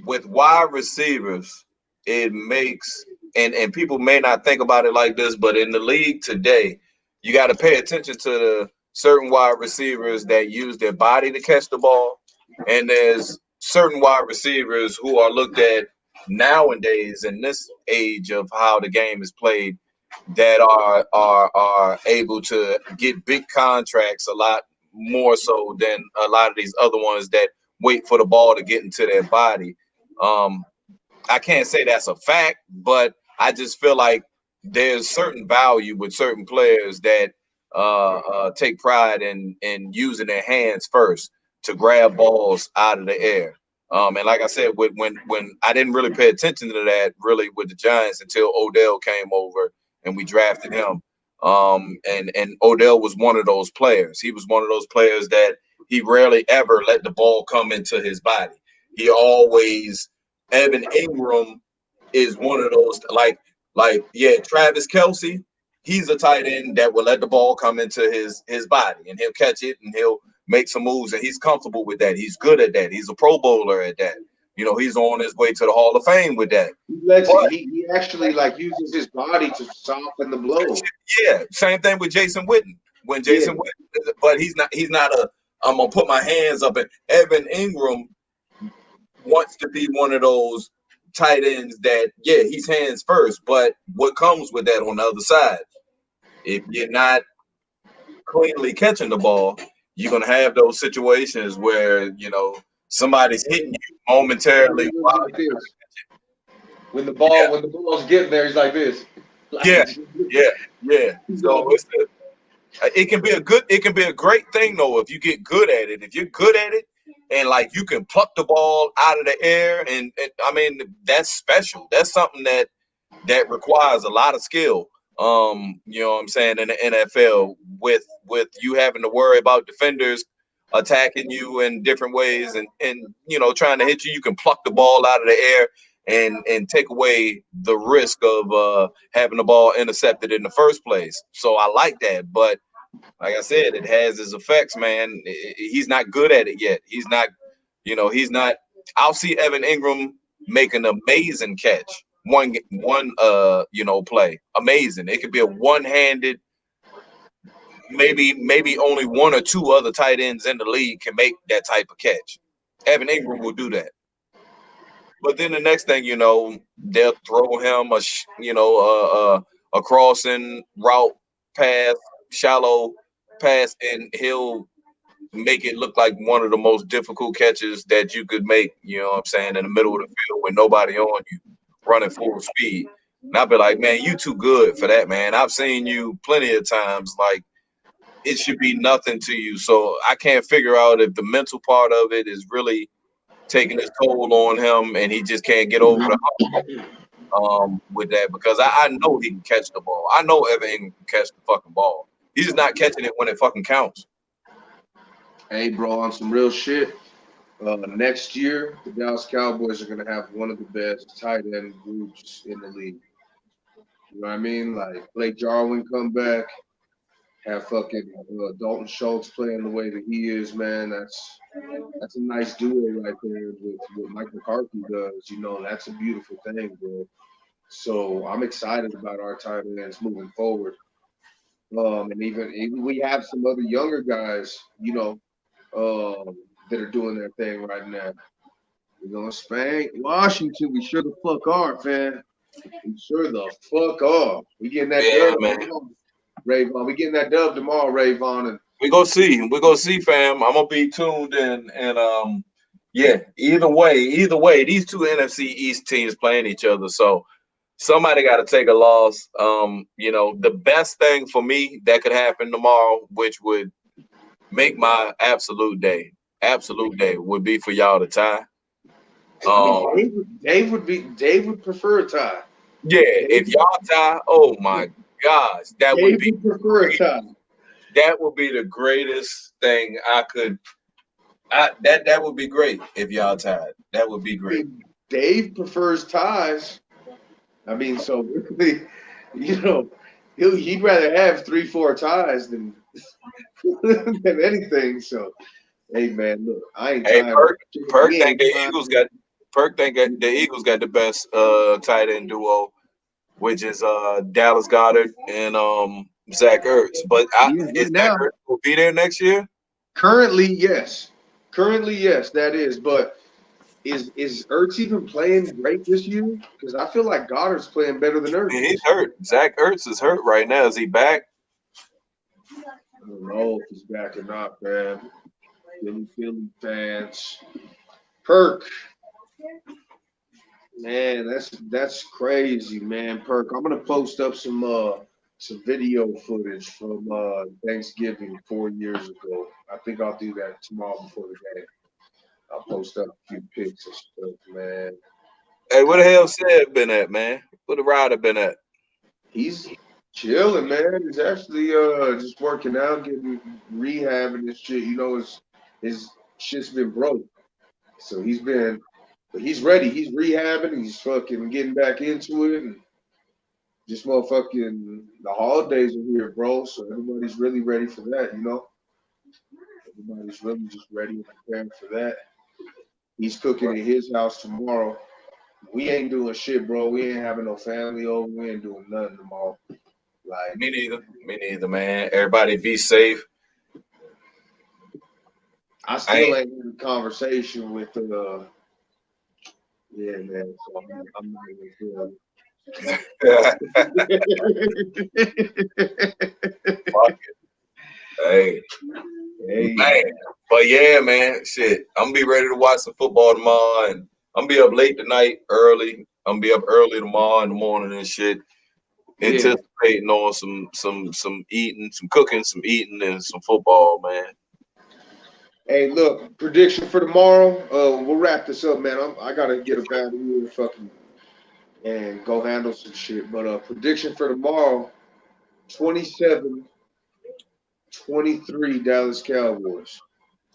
with wide receivers. It makes and people may not think about it like this, but in the league today, you got to pay attention to the certain wide receivers that use their body to catch the ball, and there's certain wide receivers who are looked at nowadays in this age of how the game is played that are able to get big contracts a lot more so than a lot of these other ones that wait for the ball to get into their body. Um, I can't say that's a fact, but I just feel like there's certain value with certain players that take pride in using their hands first to grab balls out of the air. And like I said, when I didn't really pay attention to that really with the Giants until Odell came over and we drafted him. And Odell was one of those players. He was one of those players that he rarely ever let the ball come into his body. He always Evan Ingram is one of those like Travis Kelsey. He's a tight end that will let the ball come into his body and he'll catch it and he'll make some moves and he's comfortable with that. He's good at that. He's a Pro Bowler at that. He's on his way to the Hall of Fame with that. He lets But he actually like uses his body to soften the blow. yeah, same thing with Jason Witten. When Yeah, Jason Witten, but he's not a I'm gonna put my hands up and Evan Ingram wants to be one of those tight ends that, yeah, he's hands first, but what comes with that on the other side? If you're not cleanly catching the ball, you're gonna have those situations where somebody's hitting you momentarily while like this. yeah, When the ball's getting there, he's like this. yeah, Like, yeah, yeah. So it can be a great thing though if you get good at it. If you're good at it and like you can pluck the ball out of the air and I mean that's special. That's something that requires a lot of skill. You know what I'm saying, in the NFL with you having to worry about defenders attacking you in different ways and trying to hit you. You can pluck the ball out of the air and take away the risk of having the ball intercepted in the first place. So I like that, but like I said, it has its effects, man. He's not good at it yet. He's not, he's not. I'll see Evan Ingram make an amazing catch. One play. Amazing. It could be a one-handed, maybe only one or two other tight ends in the league can make that type of catch. Evan Ingram will do that. But then the next thing you know, they'll throw him a crossing route pass, shallow pass, and he'll make it look like one of the most difficult catches that you could make, you know what I'm saying, in the middle of the field with nobody on you, running full speed. And I'll be like, man, you too good for that, man. I've seen you plenty of times. Like, it should be nothing to you. So I can't figure out if the mental part of it is really taking its toll on him and he just can't get over the with that because I know he can catch the ball. I know Evan Ingram can catch the fucking ball. He's just not catching it when it fucking counts. hey, bro, on some real shit. Next year, the Dallas Cowboys are gonna have one of the best tight end groups in the league. You know what I mean? Like Blake Jarwin come back, have fucking Dalton Schultz playing the way that he is, man. That's a nice duo right there with what Mike McCarthy does. That's a beautiful thing, bro. So I'm excited about our tight ends moving forward. And even we have some other younger guys, that are doing their thing right now. We're gonna spank Washington. We sure the fuck are, fam. We sure the fuck are. We getting that Yeah, dub man. tomorrow, Rayvon. We getting that dub tomorrow, Rayvon. And We go see. We go see, fam. I'm gonna be tuned in, and yeah. Either way, these two NFC East teams playing each other, so somebody got to take a loss. The best thing for me that could happen tomorrow, which would make my absolute day, would be for y'all to tie. I mean, Um, Dave would prefer a tie. Yeah, if y'all tie, oh my gosh, that would Dave be would prefer a tie. that would be the greatest thing I could. That would be great if y'all tied. That would be I great. mean, Dave prefers ties. I mean, so really, you know, he'd rather have 3, 4 ties than than anything. So, hey man, look, I ain't Hey, tying. Perk We think ain't the tying. Eagles got Perk think that the Eagles got the best tight end duo, which is Dallas Goddard and Zach Ertz. But Yeah, is right Zach now, Ertz will be there next year? currently, yes. Currently, yes, that is. But is Ertz even playing great this year? Because I feel like Goddard's playing better than I Ertz mean, he's this year. hurt. Zach Ertz is hurt right now. Is he back? I don't know if he's back or not, man. Philly fans. Perk, man, that's crazy, man. Perk, I'm gonna post up some video footage from Thanksgiving 4 years ago. I think I'll do that tomorrow before the game. I'll post up a few pics and stuff, man. Hey, where the hell Seb been at, man? Where the rider been at? He's chilling, man. He's actually just working out, getting rehab and this shit. You know, his shit's been broke. So but he's ready. He's rehabbing. He's fucking getting back into it. And just motherfucking, the holidays are here, bro. So everybody's really ready for that, you know? Everybody's really just ready and preparing for that. He's cooking at his house tomorrow. We ain't doing shit, bro. We ain't having no family over. We ain't doing nothing tomorrow. Like, Me neither. Me neither, man. Everybody be safe. I I still ain't. ain't had a conversation with, yeah, man. So I'm not even feeling Fuck it. Hey, Hey, man. But yeah, man. Shit. I'm gonna be ready to watch some football tomorrow, and I'm gonna be up late tonight, early. I'm gonna be up early tomorrow in the morning and shit. yeah. Anticipating on some eating, some cooking, some eating, and some football, man. Hey, look, prediction for tomorrow. We'll wrap this up, man. I gotta get up out of here, fucking, and go handle some shit. But prediction for tomorrow: 27-23 Dallas Cowboys.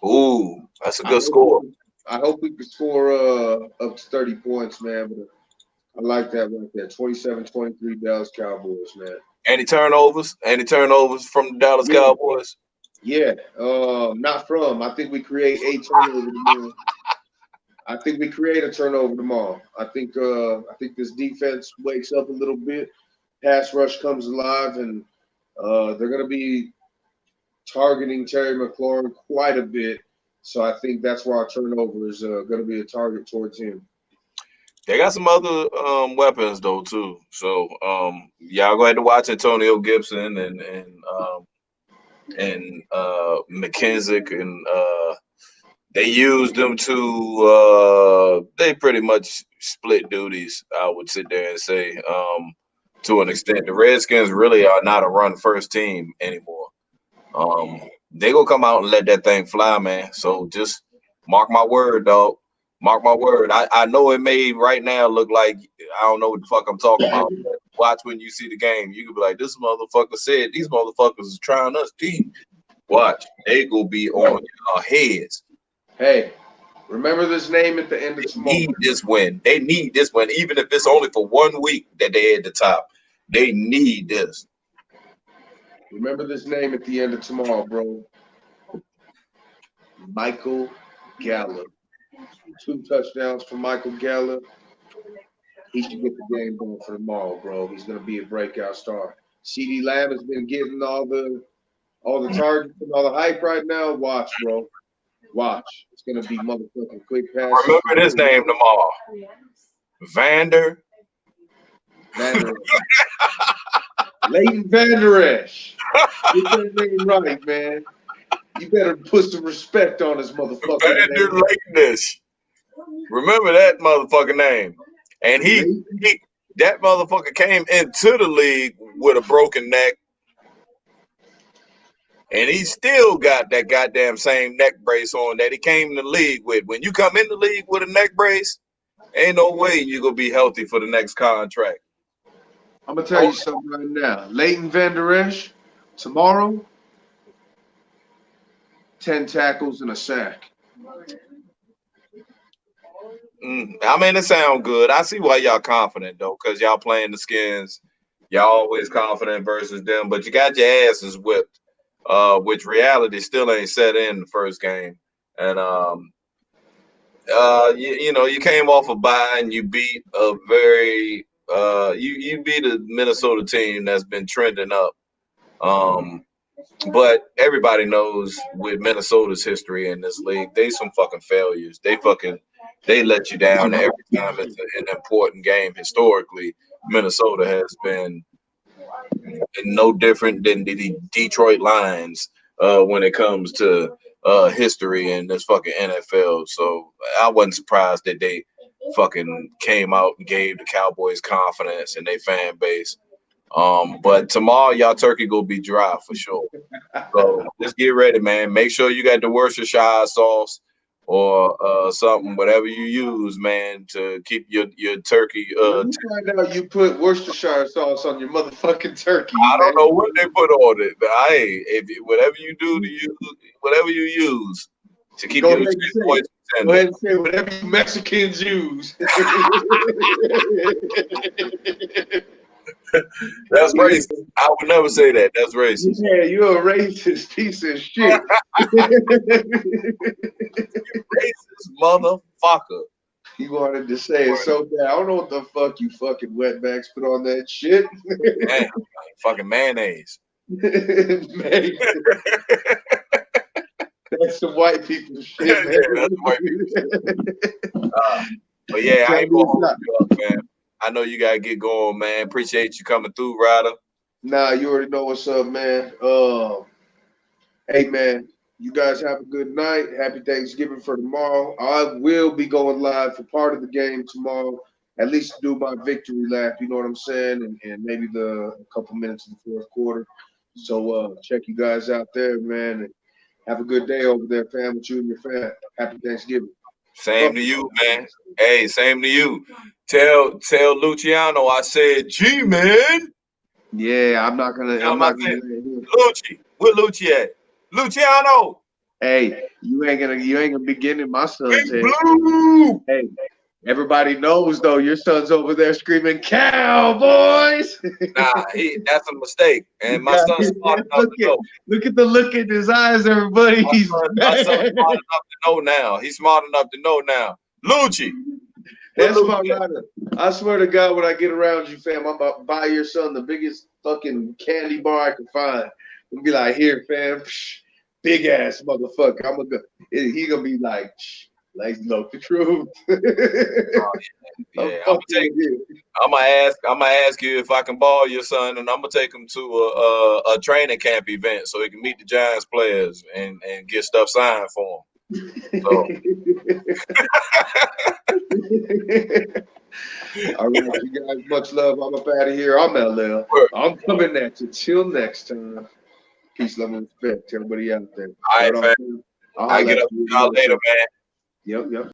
Ooh, that's a I good hope we score. can, I hope we can score up to 30 points, man. But I like that right there. 27-23 Dallas Cowboys, man. Any turnovers? Any turnovers from the Dallas Yeah, Cowboys? yeah. Not from. I think we create 8 turnovers tomorrow. I think we create a turnover tomorrow. I think this defense wakes up a little bit. Pass rush comes alive, and they're going to be targeting Terry McLaurin quite a bit. So I think that's why our turnover is going to be a target towards him. They got some other weapons though too. So y'all go ahead to watch Antonio Gibson and McKenzie and they used them to they pretty much split duties. I would sit there and say to an extent, the Redskins really are not a run first team anymore. They gonna come out and let that thing fly, man. So just mark my word, dog. Mark my word. I know it may right now look like I don't know what the fuck I'm talking about. But watch when you see the game. You could be like, this motherfucker said these motherfuckers is trying us deep. Watch. They gonna be on our heads. Hey, remember this name at the end of They tomorrow. need this win. They need this win. Even if it's only for 1 week that they at the top. They need this. Remember this name at the end of tomorrow, bro. Michael Gallup. 2 touchdowns for Michael Gallup. He should get the game going for tomorrow, bro. He's gonna be a breakout star. CD Lamb has been getting all the targets and all the hype right now. Watch, bro. Watch. It's gonna be motherfucking quick passes. Remember this name tomorrow. Vander. Vander Leighton Vander Esch. Get that name right, man. You better put some respect on his motherfucking Vander name. Lakeness. Remember that motherfucking name. And Leighton. that motherfucker came into the league with a broken neck. And he still got that goddamn same neck brace on that he came in the league with. When you come in the league with a neck brace, ain't no way you're gonna be healthy for the next contract. I'm gonna tell you something right now. Leighton Vander Esch, tomorrow, 10 tackles and a sack. I mean, it sounds good. I see why y'all confident though, because y'all playing the Skins. Y'all always confident versus them, but you got your asses whipped. Which reality still ain't set in the first game, and you know, you came off a bye and you beat a very you beat a Minnesota team that's been trending up. Um, but everybody knows with Minnesota's history in this league, they some fucking failures. They let you down every time it's an important game. Historically, Minnesota has been no different than the Detroit Lions when it comes to history in this fucking NFL. So I wasn't surprised that they fucking came out and gave the Cowboys confidence in their fan base. But tomorrow, y'all turkey gonna be dry for sure. So just get ready, man. Make sure you got the Worcestershire sauce or something, whatever you use, man, to keep your turkey. Let me find out you put Worcestershire sauce on your motherfucking turkey, I man. don't know what they put on it, but whatever you do to use, whatever you use to keep Go your ahead chicken and say, voice go tender. ahead and say whatever you Mexicans use. That's racist. I would never say that. That's racist. Yeah, you're a racist piece of shit. Racist motherfucker. He wanted to say it so bad. I don't know what the fuck you fucking wetbacks put on that shit. Damn, fucking mayonnaise. Man, that's some white people shit, man. Yeah, that's white people shit. But yeah, I ain't gonna hold you up, man. I know you gotta get going, man. Appreciate you coming through, Ryder. Nah, you already know what's up, man. Hey, man, you guys have a good night. Happy Thanksgiving for tomorrow. I will be going live for part of the game tomorrow, at least do my victory lap, you know what I'm saying, and maybe a couple minutes in the fourth quarter. So check you guys out there, man, and have a good day over there, fam, with you and your fam. Happy Thanksgiving. Same to you, man. Hey, same to you. Tell Luciano I said G, man. Yeah, I'm not gonna Tell him I said let him. Lucci. Where Lucci at? Luciano. Hey, you ain't gonna be getting in my son's Big head. Blue. Hey, everybody knows though your son's over there screaming Cowboys. Nah, that's a mistake. And my son's smart enough to know. Look at the look in his eyes, everybody. He's My son's smart enough to know now. He's smart enough to know now. Lucci. That's my rider. I swear to God, when I get around you, fam, I'm about to buy your son the biggest fucking candy bar I can find. And be like, here, fam, big ass motherfucker. He gonna be like look the truth. Yeah, I'm gonna ask you if I can borrow your son, and I'm gonna take him to a training camp event so he can meet the Giants players and get stuff signed for him. So. All right, you guys, much love. I'm up out of here. I'm LL. I'm coming at you. Till next time. Peace, love, and respect to everybody out there. All right, fam. I'll get up to y'all later, man. Yep.